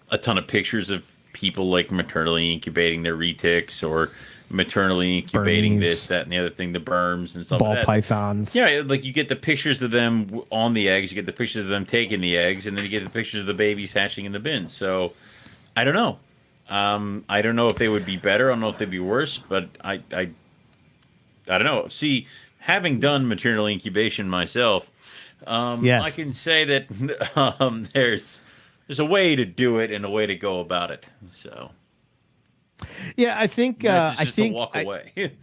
a ton of pictures of people like maternally incubating their retics, or maternally incubating this, that, and the other thing, the berms and stuff like that. Ball pythons. Yeah, like you get the pictures of them on the eggs, you get the pictures of them taking the eggs, and then you get the pictures of the babies hatching in the bin. So, I don't know. I don't know if they would be better. I don't know if they'd be worse, but I don't know. See, having done maternal incubation myself, I can say that there's a way to do it and a way to go about it. So. Yeah, I think to walk away.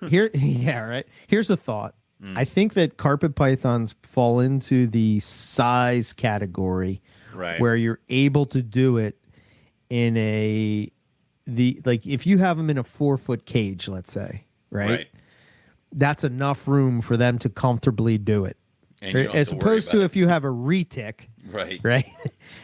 here, yeah, right. Here's the thought. I think that carpet pythons fall into the size category Right. where you're able to do it in like if you have them in a 4-foot cage, let's say, right? Right. That's enough room for them to comfortably do it. And you don't have As to worry opposed to about if you have a retic, Right. right?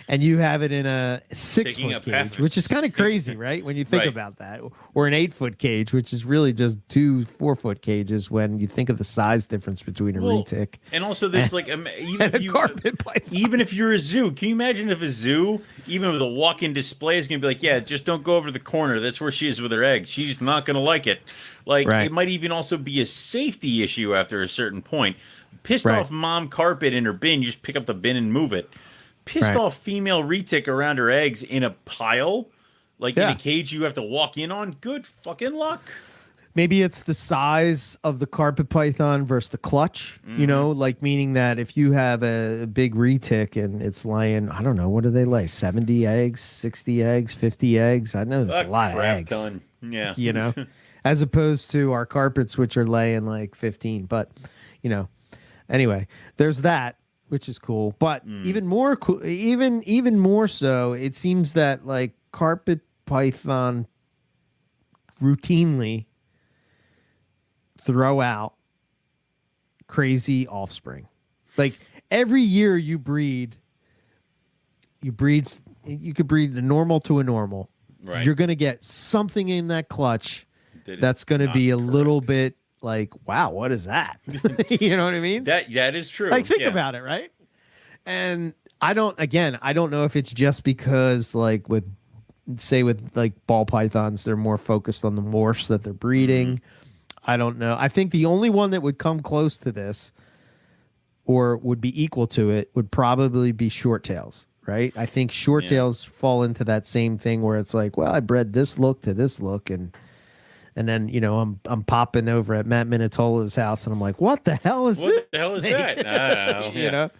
And you have it in a Taking 6-foot up half cage, a which is kind of crazy, right? When you think Right. about that, or an 8-foot cage, which is really just 2 4-foot cages when you think of the size difference between a Well, retic and also there's like even and if a you carpet python. even if you're a zoo, can you imagine if a zoo, even with a walk-in display, is gonna be like, yeah, just don't go over the corner. That's where she is with her eggs. She's not gonna like it. Like Right. it might even also be a safety issue after a certain point. Pissed Right. off mom carpet in her bin, you just pick up the bin and move it. Pissed Right. off female retic around her eggs in a pile, like in Yeah. a cage you have to walk in on. Good fucking luck. Maybe it's the size of the carpet python versus the clutch, you know, like meaning that if you have a big retic and it's laying, I don't know, what do they lay? 70 eggs, 60 eggs, 50 eggs? I know there's a lot of Crap eggs, ton. Yeah. you know, as opposed to our carpets, which are laying like 15. But, you know, anyway, there's that, which is cool. But even more cool, even more so, it seems that like carpet python routinely throw out crazy offspring. Like every year you breed, you could breed a normal to a normal. Right. You're going to get something in that clutch That is that's going to not be a correct. little bit like, wow, what is that? You know what I mean? That is true. Like think Yeah. about it, right? And I don't know if it's just because like with like ball pythons, they're more focused on the morphs that they're breeding. I don't know. I think the only one that would come close to this or would be equal to it would probably be short tails, right? I think short tails fall into that same thing where it's like, well, I bred this look to this look and then, you know, I'm popping over at Matt Minatola's house and I'm like, what the hell is this? What the hell is snake? that? I don't know. You know,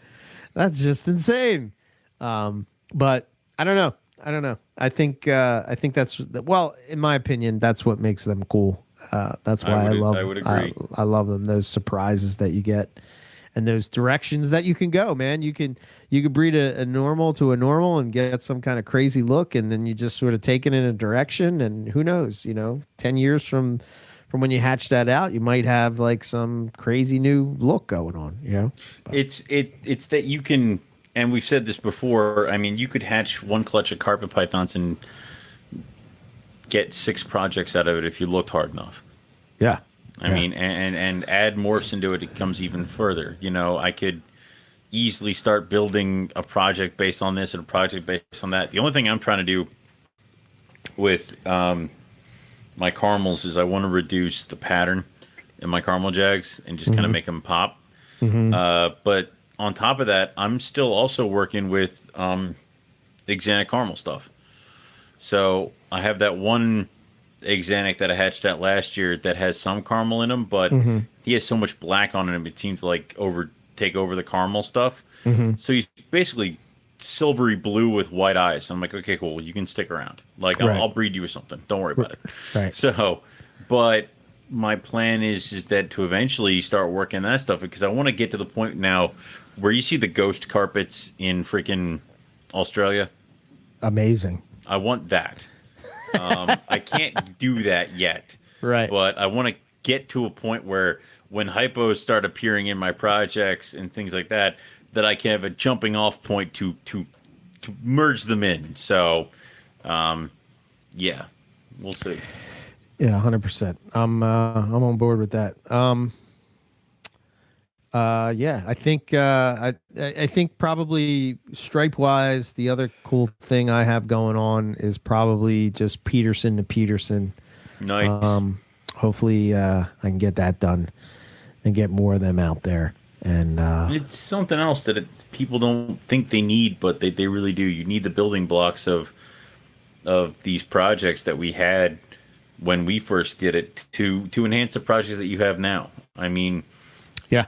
that's just insane. But I don't know. I think that's, well, in my opinion, that's what makes them cool. That's why I would agree. I love them. Those surprises that you get and those directions that you can go, man. You can breed a normal to a normal and get some kind of crazy look. And then you just sort of take it in a direction and who knows, you know, 10 years from when you hatch that out, you might have like some crazy new look going on, you know? But, It's that you can, and we've said this before. I mean, you could hatch one clutch of carpet pythons and get 6 projects out of it if you looked hard enough. yeah. I mean, and add morphs into it, it comes even further. You know, I could easily start building a project based on this and a project based on that. The only thing I'm trying to do with my caramels is I want to reduce the pattern in my caramel jags and just kind of make them pop. But on top of that, I'm still also working with Xanic caramel stuff. So I have that one Xanic that I hatched out last year that has some caramel in him, but he has so much black on him, it seems to like take over the caramel stuff. So he's basically silvery blue with white eyes. I'm like, okay, cool, you can stick around. Like, Right. I'll breed you with something. Don't worry about it. Right. So, but my plan is that to eventually start working that stuff because I want to get to the point now where you see the ghost carpets in freaking Australia. Amazing. I want that. I can't do that yet. Right. But I want to get to a point where when hypos start appearing in my projects and things like that, that I can have a jumping off point to merge them in. So, yeah, we'll see. Yeah, 100%. I'm on board with that. Yeah, I think I think probably stripe wise, the other cool thing I have going on is probably just Peterson to Peterson. Nice. Hopefully, I can get that done and get more of them out there. And It's something else that people don't think they need, but they really do. You need the building blocks of these projects that we had when we first did it to enhance the projects that you have now. I mean, yeah,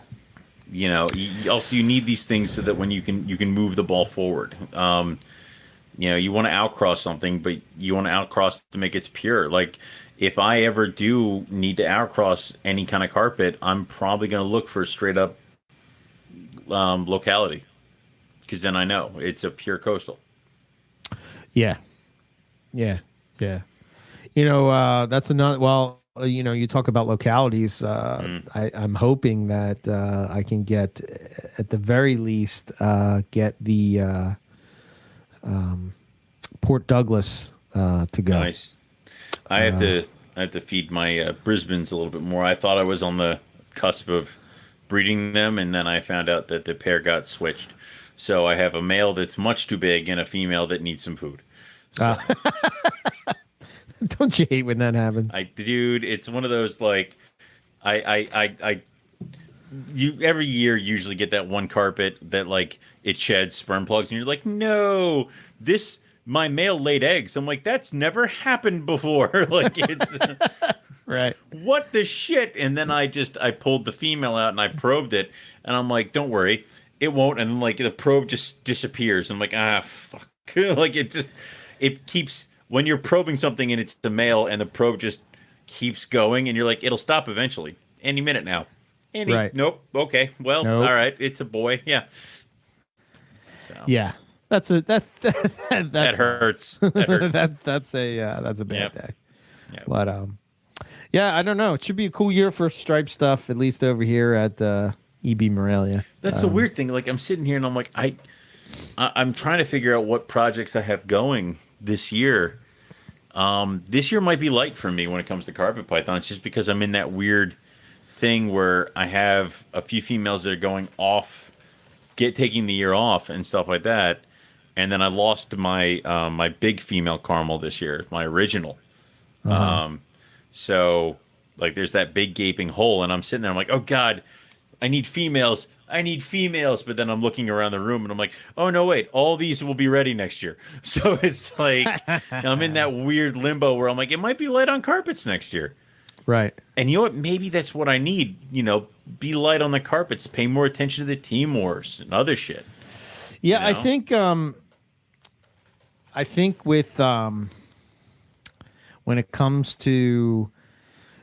you know, you need these things so that when you can move the ball forward. You know, you want to outcross something, but you want to outcross to make it pure. Like if I ever do need to outcross any kind of carpet, I'm probably going to look for straight up locality, because then I know it's a pure coastal. Yeah. Yeah. Yeah. That's another. Well, you talk about localities. I'm hoping that I can get, at the very least, get the Port Douglas to go. Nice. I have to feed my Brisbanes a little bit more. I thought I was on the cusp of breeding them, and then I found out that the pair got switched. So I have a male that's much too big and a female that needs some food. So Don't you hate when that happens? dude, it's one of those like, I you every year usually get that one carpet that like it sheds sperm plugs, and you're like, no, this my male laid eggs. I'm like, that's never happened before. Like it's Right. what the shit? And then I pulled the female out and I probed it, and I'm like, don't worry, it won't. And then like the probe just disappears. I'm like, fuck. Like it keeps, when you're probing something and it's the male and the probe just keeps going, and you're like, it'll stop eventually, any minute now. Right. Nope. Okay. Well, Nope. all right. It's a boy. Yeah. So, Yeah. That hurts. That hurts. that's a bad Yep. day. Yeah. But yeah, I don't know. It should be a cool year for stripe stuff, at least over here at EB Morelia. That's the weird thing. Like I'm sitting here and I'm like, I'm trying to figure out what projects I have going this year. This year might be light for me when it comes to carpet pythons, just because I'm in that weird thing where I have a few females that are going off, taking the year off and stuff like that, and then I lost my my big female caramel this year, my original. So like there's that big gaping hole, and I'm sitting there, I'm like, oh God, I need females. But then I'm looking around the room and I'm like, oh no, wait, all these will be ready next year. So it's like I'm in that weird limbo where I'm like, it might be light on carpets next year. Right. And you know what? Maybe that's what I need. Be light on the carpets, pay more attention to the team wars and other shit. Yeah, I think with when it comes to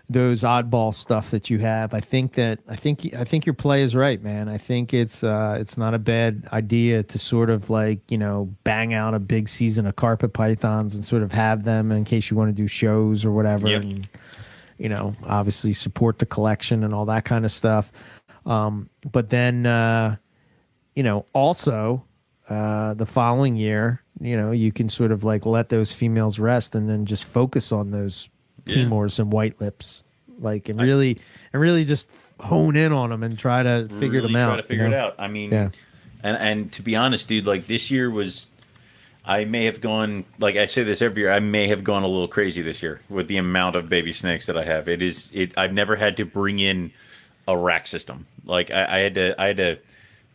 those oddball stuff that you have, I think your play is right, man. I think it's not a bad idea to sort of like, bang out a big season of carpet pythons and sort of have them in case you want to do shows or whatever. Yep. And obviously support the collection and all that kind of stuff. But then also the following year, you can sort of like let those females rest and then just focus on those Timors and white lips, like, and really just hone in on them and try to figure them out. Try to figure it out. I mean, and to be honest, dude, like this year was, I may have gone, like I say this every year, I may have gone a little crazy this year with the amount of baby snakes that I have. I've never had to bring in a rack system. Like I had to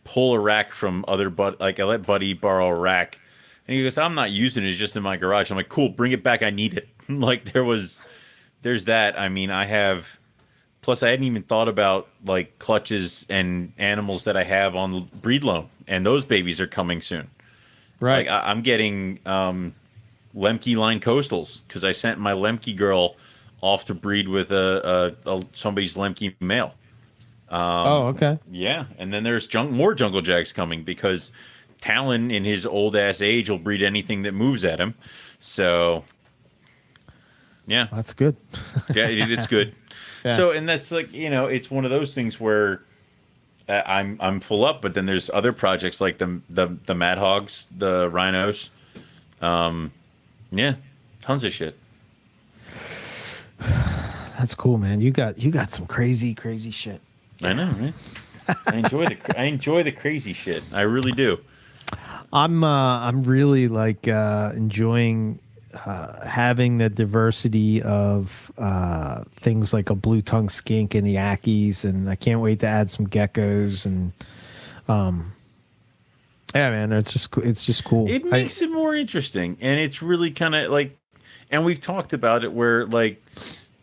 pull a rack from like I let Buddy borrow a rack, and he goes, I'm not using it, it's just in my garage. I'm like, cool, bring it back, I need it. Like there's that. I mean, plus I hadn't even thought about like clutches and animals that I have on breed loan, and those babies are coming soon. Right. Like I'm getting Lemke line coastals because I sent my Lemke girl off to breed with somebody's Lemke male. Okay. Yeah, and then there's more jungle jacks coming because Talon in his old ass age will breed anything that moves at him. So yeah, that's good. Yeah, it's good. Yeah. So, and that's like, it's one of those things where I'm full up, but then there's other projects like the Mad Hogs, the rhinos. Yeah, tons of shit. That's cool, man. You got some crazy shit. I know, man. I enjoy the crazy shit. I really do. I'm really like enjoying having the diversity of things like a blue tongue skink and the Ackies, and I can't wait to add some geckos and yeah, man, it's just cool. It makes it more interesting, and it's really kind of like, and we've talked about it where like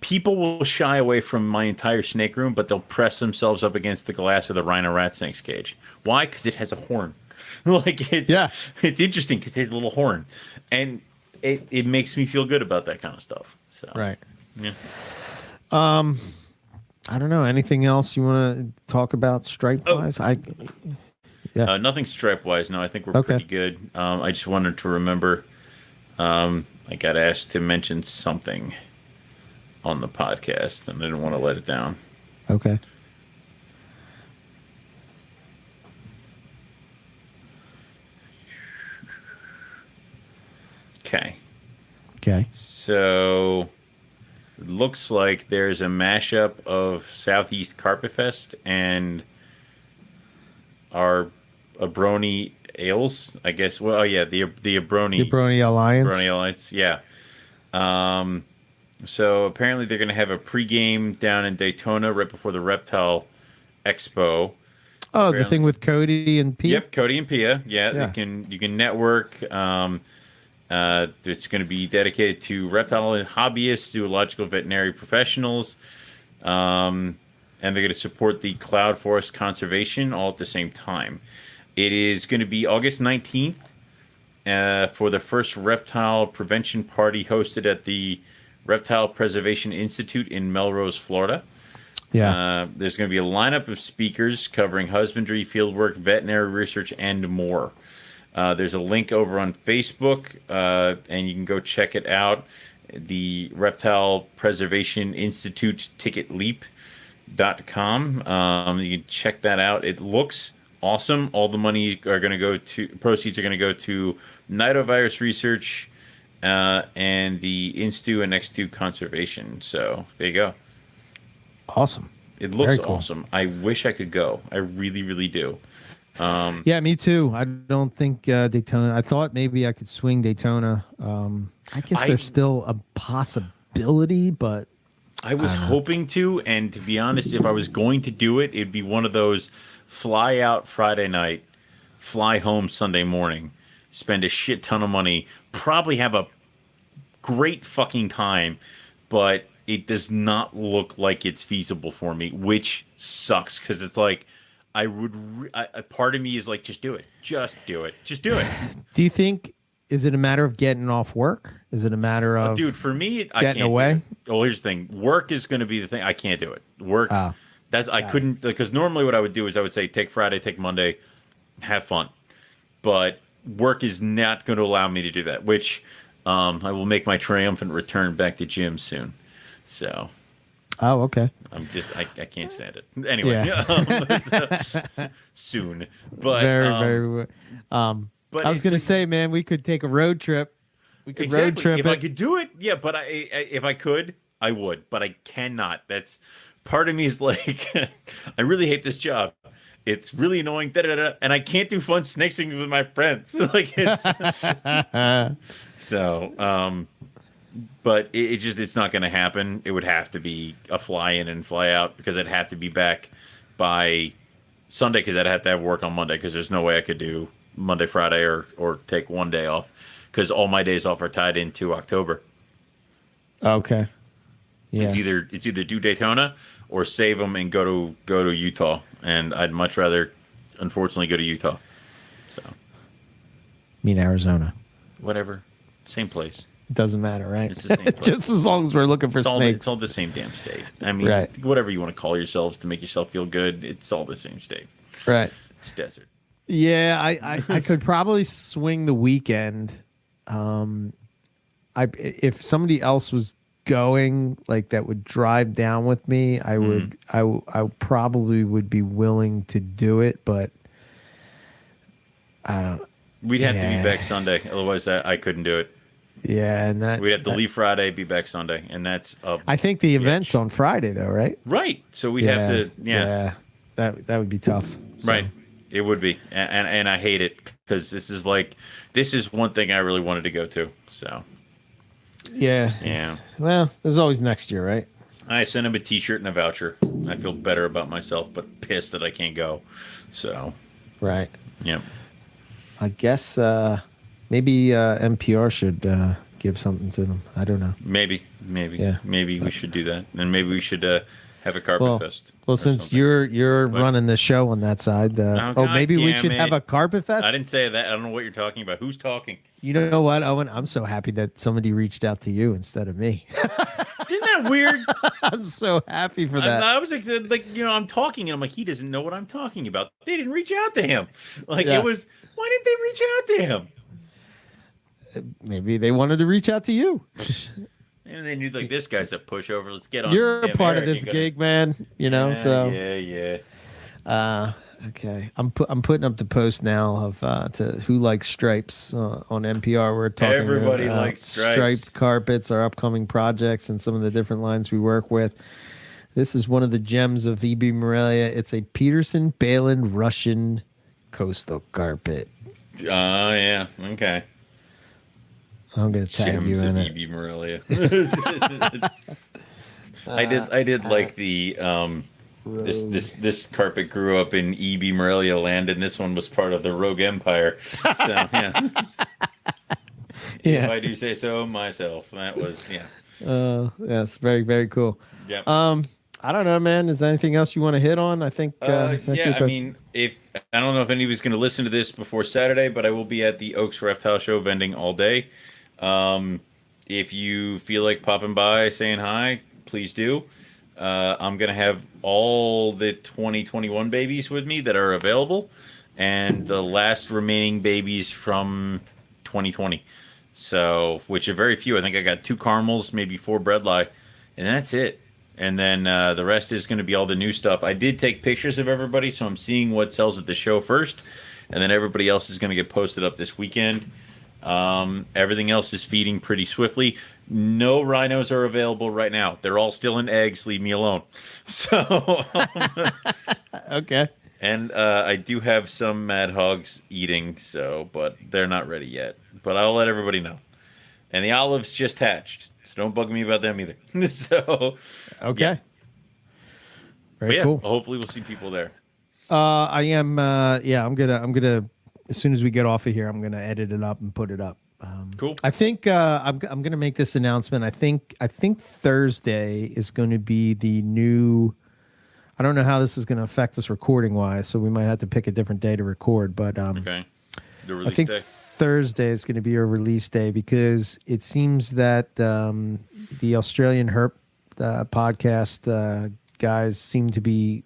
people will shy away from my entire snake room, but they'll press themselves up against the glass of the rhino rat snake's cage. Why? Because it has a horn. Like it's interesting because it has a little horn, and it makes me feel good about that kind of stuff. So right. Yeah. I don't know. Anything else you want to talk about stripe wise? Yeah. Nothing stripe wise. No, I think we're Okay. pretty good. I just wanted to remember. I got asked to mention something on the podcast, and I didn't want to let it down. Okay. Okay. So it looks like there's a mashup of Southeast Carpet Fest and our Abroni Ales, I guess. Well, yeah, the Abroni Alliance. Abroni Alliance, yeah. So apparently they're going to have a pregame down in Daytona right before the Reptile Expo. Oh, Apparently. the thing with Cody and Pete? Yep, Cody and Pia. Yeah. You can network. It's going to be dedicated to reptile hobbyists, zoological veterinary professionals, and they're going to support the cloud forest conservation all at the same time. It is going to be August 19th for the first reptile prevention party hosted at the Reptile Preservation Institute in Melrose, Florida. Yeah. There's going to be a lineup of speakers covering husbandry, fieldwork, veterinary research, and more. There's a link over on Facebook, and you can go check it out. The Reptile Preservation Institute ticketleap.com. You can check that out. It looks awesome. All the money proceeds are going to go to nidovirus research and the Instu and X2 conservation. So there you go. Awesome. It looks Very cool. awesome. I wish I could go. I really, really do. Yeah, me too. I don't think Daytona. I thought maybe I could swing Daytona. I guess there's still a possibility, but I was hoping to, and to be honest, if I was going to do it, it'd be one of those fly out Friday night, fly home Sunday morning, spend a shit ton of money, probably have a great fucking time, but it does not look like it's feasible for me, which sucks because it's like I would. Part of me is like, just do it, just do it, just do it. Do you think? Is it a matter of getting off work? Is it a matter of dude? For me, I getting can't away. Do it. Well, here's the thing: work is going to be the thing. I can't do it. Work. I couldn't, because normally what I would do is I would say take Friday, take Monday, have fun. But work is not going to allow me to do that. Which I will make my triumphant return back to gym soon. So. Oh, okay. I can't stand it. Anyway, soon. But very. But I was going to say, man, we could take a road trip. We could road trip. If I could do it, yeah. But if I could, I would. But I cannot. That's part of me is like, I really hate this job. It's really annoying. And I can't do fun snake singing with my friends. Like it's so. But it's not going to happen. It would have to be a fly in and fly out because I'd have to be back by Sunday because I'd have to have work on Monday because there's no way I could do Monday, Friday, or take one day off because all my days off are tied into October. Okay. Yeah. It's either do Daytona or save them and go to Utah, and I'd much rather, unfortunately, go to Utah. So. Mean Arizona. Whatever, same place. It doesn't matter, right? It's the same place. Just as long as we're looking for snakes. It's all the same damn state. I mean, whatever you want to call yourselves to make yourself feel good, it's all the same state. Right. It's desert. Yeah, I could probably swing the weekend. If somebody else was going, like that would drive down with me, I would. I probably would be willing to do it, but I don't. We'd have to be back Sunday, otherwise I couldn't do it. Yeah, and we'd have to leave Friday, be back Sunday, and that's. I think the event's on Friday, though, right? Right. So we'd have to. Yeah. That would be tough. So. Right. It would be, and I hate it because this is one thing I really wanted to go to. So. Yeah. Yeah. Well, there's always next year, right? I sent him a T-shirt and a voucher. I feel better about myself, but pissed that I can't go. So. Right. Yep. I guess maybe NPR should give something to them. I don't know. Maybe. Yeah. Maybe we should do that, and maybe we should have a carpet fest. Well, since something. you're running the show on that side, maybe we should have a carpet fest. I didn't say that. I don't know what you're talking about. Who's talking? You know what, Owen? I'm so happy that somebody reached out to you instead of me. Isn't that weird? I'm so happy for that. I was like, I'm talking and I'm like, he doesn't know what I'm talking about. They didn't reach out to him. Like Yeah. it was, why didn't they reach out to him? Maybe they wanted to reach out to you. And they knew like this guy's a pushover. Let's get on. You're a the part of this American gig, man. You know, so yeah. okay. I'm putting up the post now of to Who Likes Stripes on NPR. We're talking Everybody about likes stripes. striped carpets, our upcoming projects, and some of the different lines we work with. This is one of the gems of EB Morelia. It's a Peterson Balin Russian coastal carpet. Oh yeah, okay. I'm gonna tag you in it. EB Morelia. I did like the this carpet grew up in EB Morelia land, and this one was part of the Rogue Empire. So yeah. Yeah. If I do say so myself, that was Yes, very, very cool. Yeah. I don't know, man. Is there anything else you want to hit on? I think. I mean, if I don't know if anybody's going to listen to this before Saturday, but I will be at the Oaks Reptile Show vending all day. If you feel like popping by, saying hi, please do. I'm going to have all the 2021 babies with me that are available, and the last remaining babies from 2020. So, which are very few. I think I got 2 caramels, maybe 4 breadlie, and that's it. And then the rest is going to be all the new stuff. I did take pictures of everybody, so I'm seeing what sells at the show first, and then everybody else is going to get posted up this weekend. Everything else is feeding pretty swiftly. No rhinos are available right now. They're all still in eggs. Leave me alone. So, okay. And I do have some mad hogs eating, but they're not ready yet. But I'll let everybody know. And the olives just hatched, so don't bug me about them either. So, okay. Yeah. Very cool. Hopefully we'll see people there. I am. I'm gonna. As soon as we get off of here, I'm gonna edit it up and put it up. Cool. I think I'm gonna make this announcement. I think Thursday is going to be the new. I don't know how this is going to affect us recording wise, so we might have to pick a different day to record. But okay, the release I think day. Thursday is going to be our release day because it seems that the Australian Herp podcast guys seem to be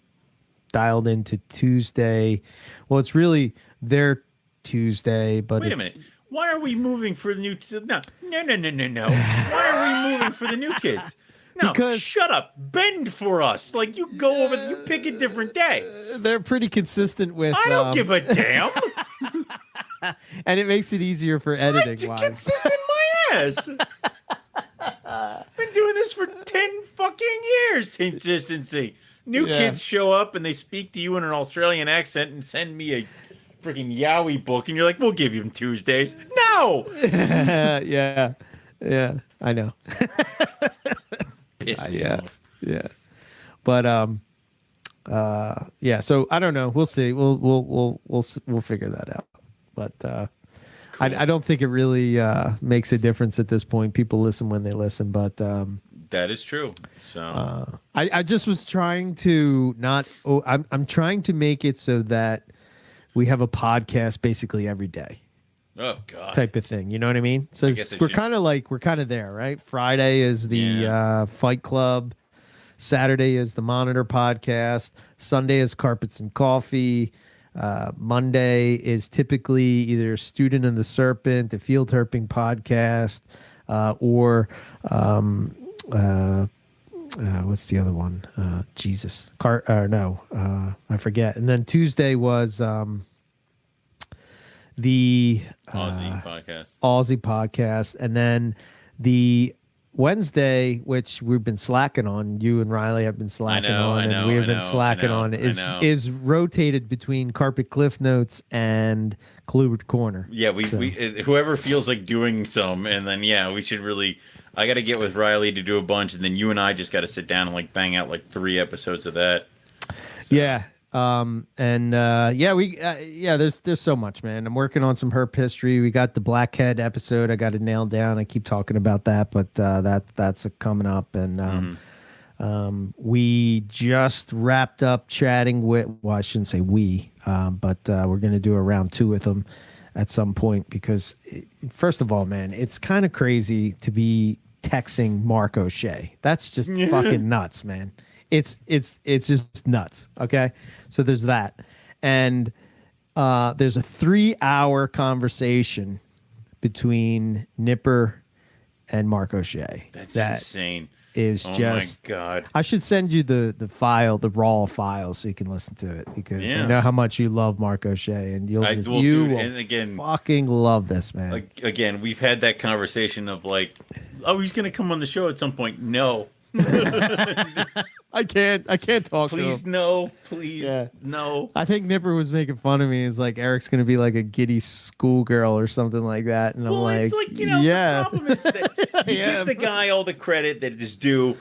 dialed into Tuesday. Well, it's really their Tuesday, but wait a minute. Why are we moving for the new? No. Why are we moving for the new kids? No, because shut up. Bend for us. Like you go over. You pick a different day. They're pretty consisent with. I don't give a damn. And it makes it easier for editing. Right, consistent my ass. Been doing this for 10 fucking years. Consistency. New kids show up and they speak to you in an Australian accent and send me a freaking Yowie book, and you're like, "We'll give you them Tuesdays." No. Yeah, I know. Piss me off. Yeah. But So I don't know. We'll see. We'll figure that out. But cool. I don't think it really makes a difference at this point. People listen when they listen, but that is true. So I just was trying to not. I'm trying to make it so that we have a podcast basically every day. Oh God, type of thing. You know what I mean? So we're kind of there, right? Friday is the Fight Club. Saturday is the Monitor podcast. Sunday is Carpets and Coffee. Monday is typically either Student and the Serpent, the Field Herping podcast, or what's the other one? I forget. And then Tuesday was the Aussie podcast, and then the Wednesday, which we've been slacking on, you and Riley have been slacking on, we have been slacking on, is rotated between Carpet Cliff Notes and Clued Corner. Yeah, we whoever feels like doing some, and then we should really. I got to get with Riley to do a bunch, and then you and I just got to sit down and like bang out like 3 episodes of that. So. Yeah. There's so much, man. I'm working on some herp history. We got the Blackhead episode. I got it nailed down. I keep talking about that, but that's coming up. And we just wrapped up chatting with. Well, I shouldn't say we, but we're gonna do a round 2 with them at some point because, first of all, man, it's kind of crazy to be texting Mark O'Shea. That's just fucking nuts, man. It's just nuts. Okay, so there's that, and there's a 3-hour conversation between Nipper and Mark O'Shea. That's that insane. Is just my God. I should send you the file, the raw file, so you can listen to it, because I know how much you love Mark O'Shea, and you will and again, fucking love this, man. Again, we've had that conversation of like, oh, he's gonna come on the show at some point. No. I can't talk to him. Please no, please no. I think Nipper was making fun of me. He's like, Eric's gonna be like a giddy schoolgirl or something like that, and I'm like, it's like, the problem is that you give the guy all the credit that is due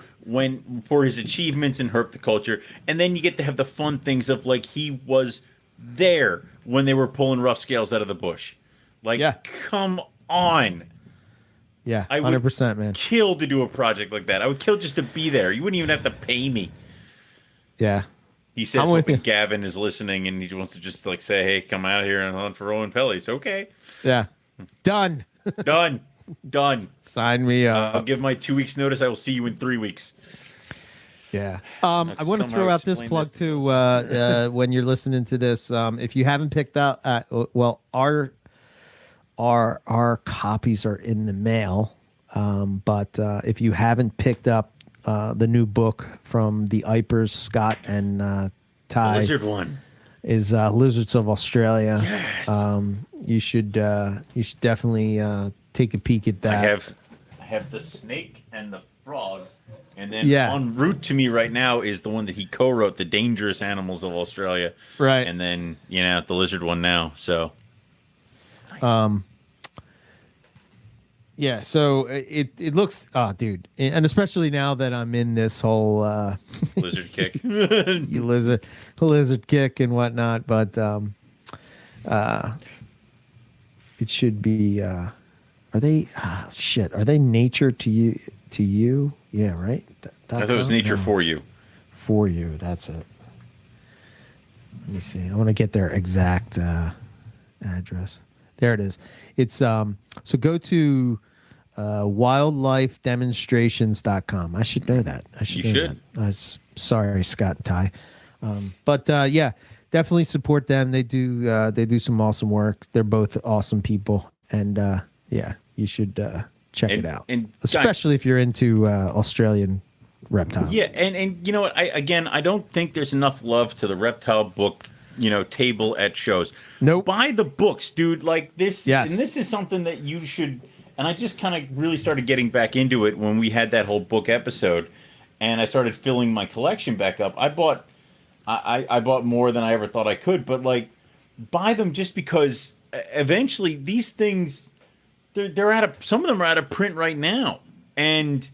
for his achievements in herp the culture, and then you get to have the fun things of like he was there when they were pulling rough scales out of the bush. Like, come on. Yeah, 100%, man. Kill to do a project like that. I would kill just to be there. You wouldn't even have to pay me. Yeah. He says hoping Gavin is listening and he wants to just like say, hey, come out here and hunt for Owen Pelly's. Okay. Yeah. Done. Done. Sign me up. I'll give my 2 weeks notice. I will see you in 3 weeks. Yeah. I want to throw out this plug too. When you're listening to this, if you haven't picked up, our copies are in the mail, but if you haven't picked up the new book from the Ipers, Scott and Ty, the lizard one is Lizards of Australia. Yes. You should definitely take a peek at that. I have the snake and the frog, and then en route to me right now is the one that he co-wrote, The Dangerous Animals of Australia. Right. And then the lizard one now. So. Nice. Yeah, so it looks, dude, and especially now that I'm in this whole lizard kick, lizard kick and whatnot, but it should be. Are they? Are they nature to you? To you? Yeah, right. I thought it was nature for you. For you. That's it. Let me see. I want to get their exact address. There it is. It's so go to wildlifedemonstrations.com. I should know that. You should. Sorry, Scott and Ty. But definitely support them. They do some awesome work. They're both awesome people, and you should check it out. And especially if you're into Australian reptiles. Yeah, and you know what? I don't think there's enough love to the reptile book table at shows. Nope. Buy the books, dude. Like this. Yes. And this is something that you should. And I just kind of really started getting back into it when we had that whole book episode, and I started filling my collection back up. I bought more than I ever thought I could, but like, buy them just because eventually these things, they're some of them are out of print right now, and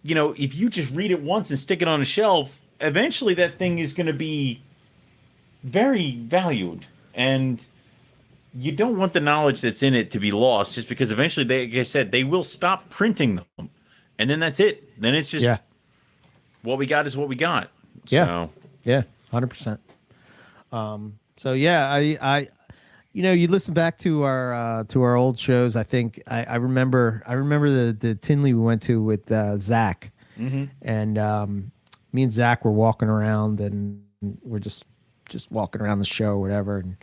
if you just read it once and stick it on a shelf, eventually that thing is going to be very valued, and you don't want the knowledge that's in it to be lost just because eventually like I said, they will stop printing them, and then that's it. Then it's just what we got is what we got. Yeah. So. Yeah. 100%. So yeah, I you listen back to our old shows. I think I remember the Tinley we went to with Zach, and me and Zach were walking around, and we're just walking around the show or whatever, and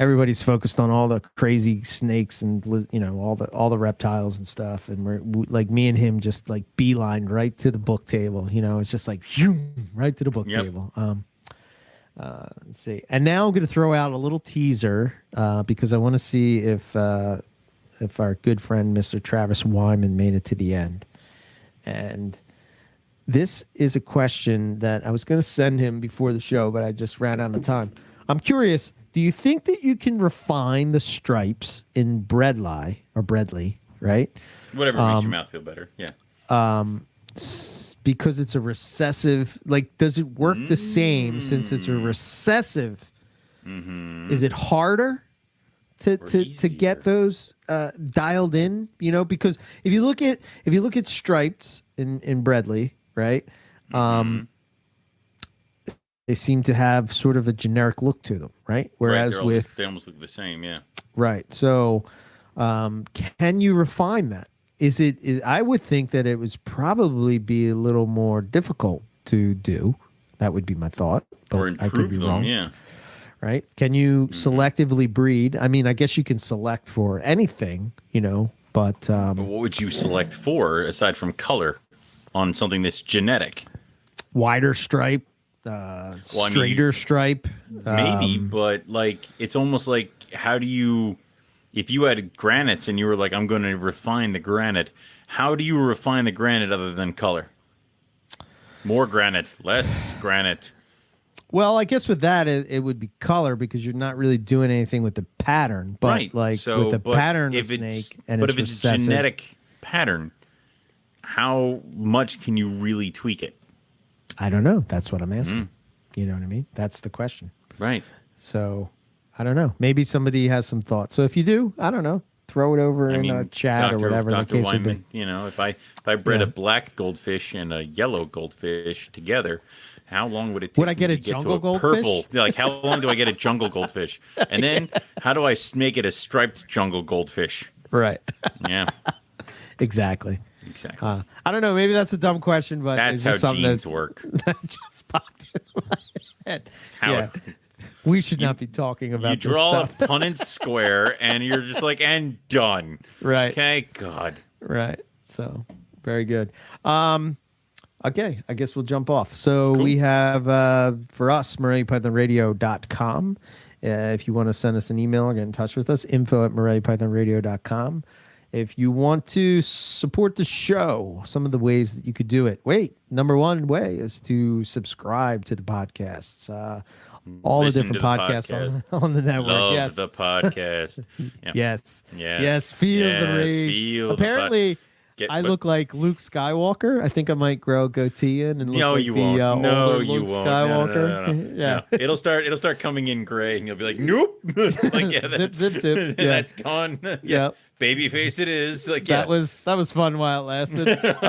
everybody's focused on all the crazy snakes and all the reptiles and stuff, and we're like, me and him just like beeline right to the book table. It's just like right to the book table. Let's see. And now I'm going to throw out a little teaser because I want to see if our good friend Mr. Travis Wyman made it to the end. And this is a question that I was going to send him before the show, but I just ran out of time. I'm curious. Do you think that you can refine the stripes in Bredli, right? Whatever makes your mouth feel better. Yeah. Because it's a recessive, like, does it work the same since it's a recessive? Is it harder to get those dialed in? Because if you look at stripes in Bredli, right? They seem to have sort of a generic look to them, right? Whereas they almost look the same, yeah. Right. So, can you refine that? I would think that it would probably be a little more difficult to do. That would be my thought, but Or I could be improve them, wrong. yeah. Right? Can you selectively breed? I mean, I guess you can select for anything, but But what would you select for aside from color on something that's genetic? wider stripe, straighter stripe. Maybe, but like it's almost like how do you if you had granites and you were like, I'm going to refine the granite, how do you refine the granite other than color? More granite, less granite. Well, I guess with that, it would be color because you're not really doing anything with the pattern. But Right. like So, with the but pattern of if it's- snake and but it's if it's recessive, genetic pattern, how much can you really tweak it? I don't know. That's what I'm asking. You know what I mean? That's the question. Right. So I don't know. Maybe somebody has some thoughts. So if you do, I don't know. Throw it over in a chat or whatever. Dr. The case would be. Weinman, if I bred Yeah. a black goldfish and a yellow goldfish together, how long would it take? Would I get me a to get jungle to a goldfish? purple? Like how long do I get a jungle goldfish? And then how do I make it a striped jungle goldfish? Right. Yeah, Exactly. exactly. I don't know. Maybe that's a dumb question, but That's it's how just something genes work. that just popped in my head. How Yeah. We should not be talking about you this draw a stuff. Punnett square and you're just like, and done. Right. Okay, God. Right. So very good. Okay, I guess we'll jump off. So Cool. we have for us, MoreliaPythonRadio.com. If you want to send us an email or get in touch with us, info@MoreliaPythonRadio.com. If you want to support the show, some of the ways that you could do it. Wait, number one way is to subscribe to the podcasts. All Listen the different to the podcasts on the network. Love yes. the podcast. Yeah. Yes. Yes. Yes. Feel the Yes, rage. feel the Apparently, I look like Luke Skywalker. I think I might grow a goatee in and look No, like you the won't. No, older you Luke won't. Skywalker. No. Yeah. No. It'll start coming in gray, and you'll be like, nope. It's like, yeah, Zip, zip, zip. Yeah. That's gone. Yeah. Yep. Baby face it is. Like, yeah. That was fun while it lasted. It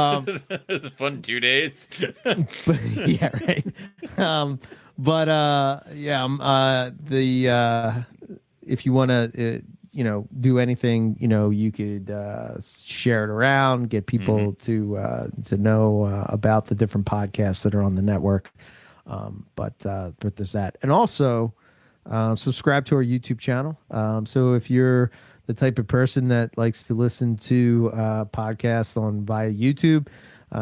was a fun 2 days. But, yeah, right. If you want to do anything, you could share it around, get people to know about the different podcasts that are on the network. But there's that, and also subscribe to our YouTube channel. So if you're the type of person that likes to listen to podcasts via YouTube,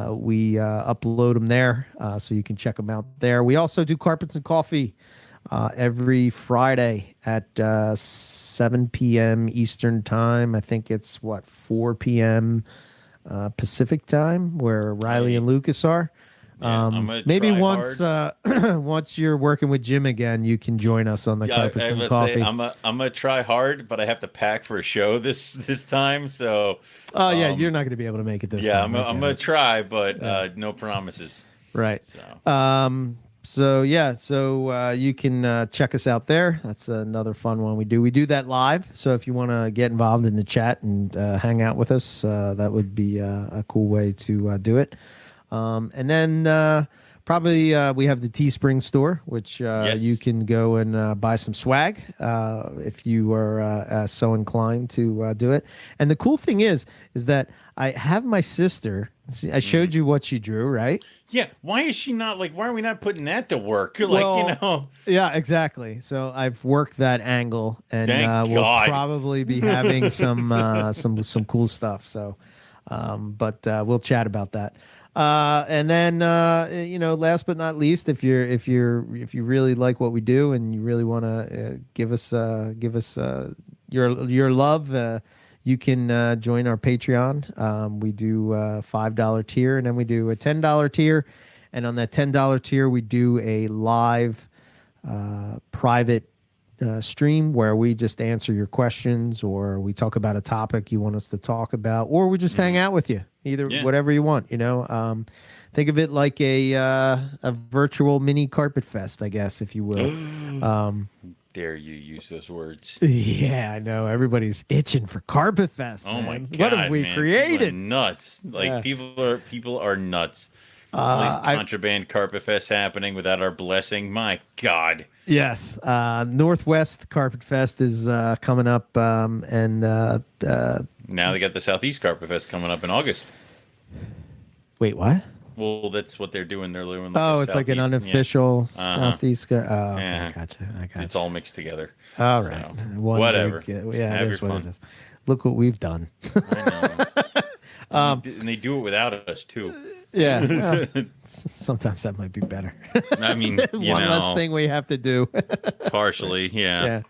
we upload them there, so you can check them out there. We also do Carpets and Coffee every Friday at 7 p.m. Eastern time. I think it's 4 p.m. Pacific time, where Riley and Lucas are. Maybe once once you're working with Jim again, you can join us on the Carpets and Coffee. I'm gonna try hard, but I have to pack for a show this time. So you're not going to be able to make it this time. I'm gonna try, but no promises. Right. So. So you can check us out there. That's another fun one we do. We do that live. So if you want to get involved in the chat and hang out with us, that would be a cool way to do it. And then probably we have the Teespring store, which Yes. you can go and buy some swag if you are so inclined to do it. And the cool thing is that I have my sister. See, I showed you what she drew, right? Yeah, why is she not why are we not putting that to work? Well, Yeah, exactly. So I've worked that angle, and we'll God. probably be having some cool stuff. So, but we'll chat about that. And then last but not least, if you really like what we do and you really want to give us your love. You can join our Patreon. We do a $5 tier, and then we do a $10 tier. And on that $10 tier, we do a live private stream where we just answer your questions, or we talk about a topic you want us to talk about, or we just hang out with you. Whatever you want. Think of it like a virtual mini carpet fest, I guess, if you will. Dare you use those words? Yeah, I know. Everybody's itching for Carpet Fest. Oh man. my God! What have we man. created? People are nuts. People are nuts. All these contraband carpet fests happening without our blessing. My God. Yes. Northwest Carpet Fest is coming up, and now they got the Southeast Carpet Fest coming up in August. Wait, what? Well, that's what they're doing. They're doing it's like an unofficial Southeast. Okay, yeah. Gotcha. I gotcha. It's all mixed together. All right. So, whatever. It is what it is. Look what we've done. I know. And they do it without us too. Yeah. Well, sometimes that might be better. I mean, one less thing we have to do. Partially, yeah.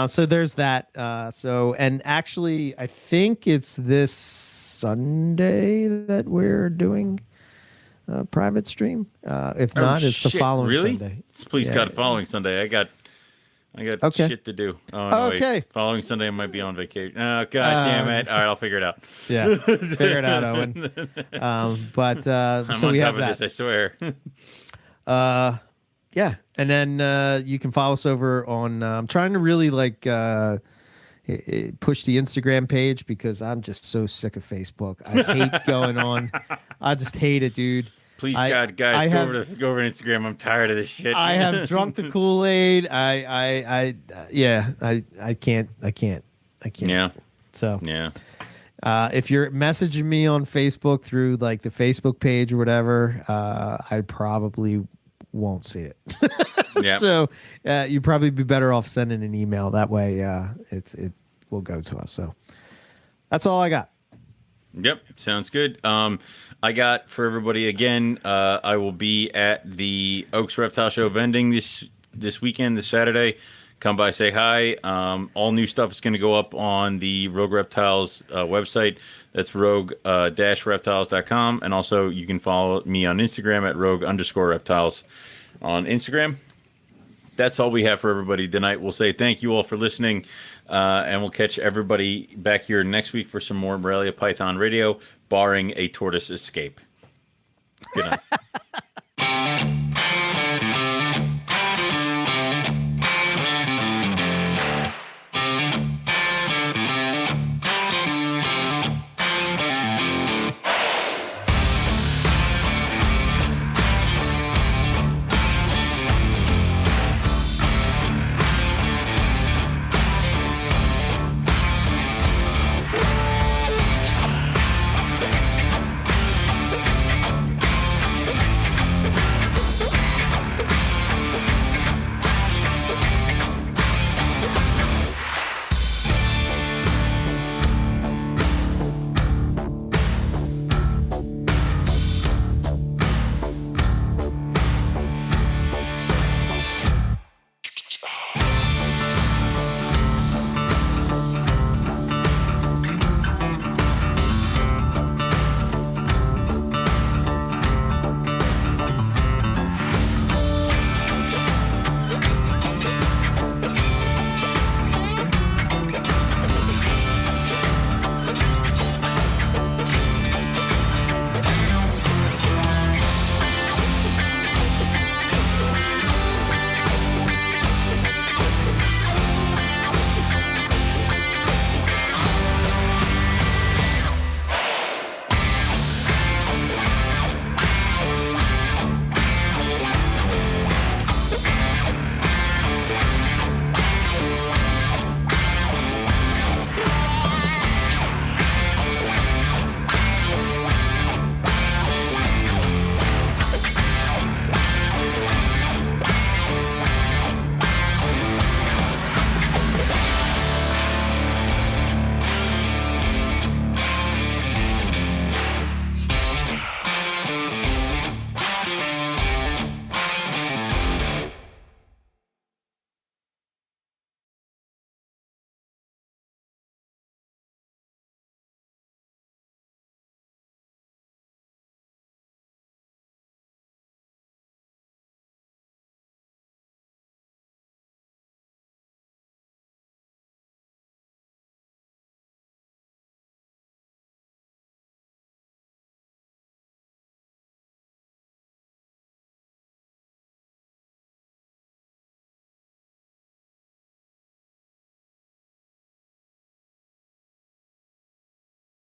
So there's that. And actually, I think it's this Sunday that we're doing a private stream. If not, it's the following Sunday. Please God, following Sunday. I got shit to do. Oh, no, okay. Wait. Following Sunday, I might be on vacation. Oh, God damn it. All right, I'll figure it out. Yeah, figure it out, Owen. I'm so on we top have of that. this, I swear. Yeah. And then you can follow us over on, I'm trying to really push the Instagram page because I'm just so sick of Facebook. I hate going on. I just hate it, dude. Please, God, guys, go over to Instagram. I'm tired of this shit. I have drunk the Kool-Aid. I can't. Yeah. So yeah. If you're messaging me on Facebook through like the Facebook page or whatever, I probably won't see it. Yeah. So you'd probably be better off sending an email. That way, it will go to us. So that's all I got. Yep, sounds good. I got for everybody again. I will be at the Oaks Reptile Show vending this weekend, this Saturday. Come by, say hi. All new stuff is going to go up on the Rogue Reptiles website. That's rogue-reptiles.com. And also, you can follow me on Instagram at rogue_reptiles on Instagram. That's all we have for everybody tonight. We'll say thank you all for listening. And we'll catch everybody back here next week for some more Morelia Python Radio, barring a tortoise escape. Good night.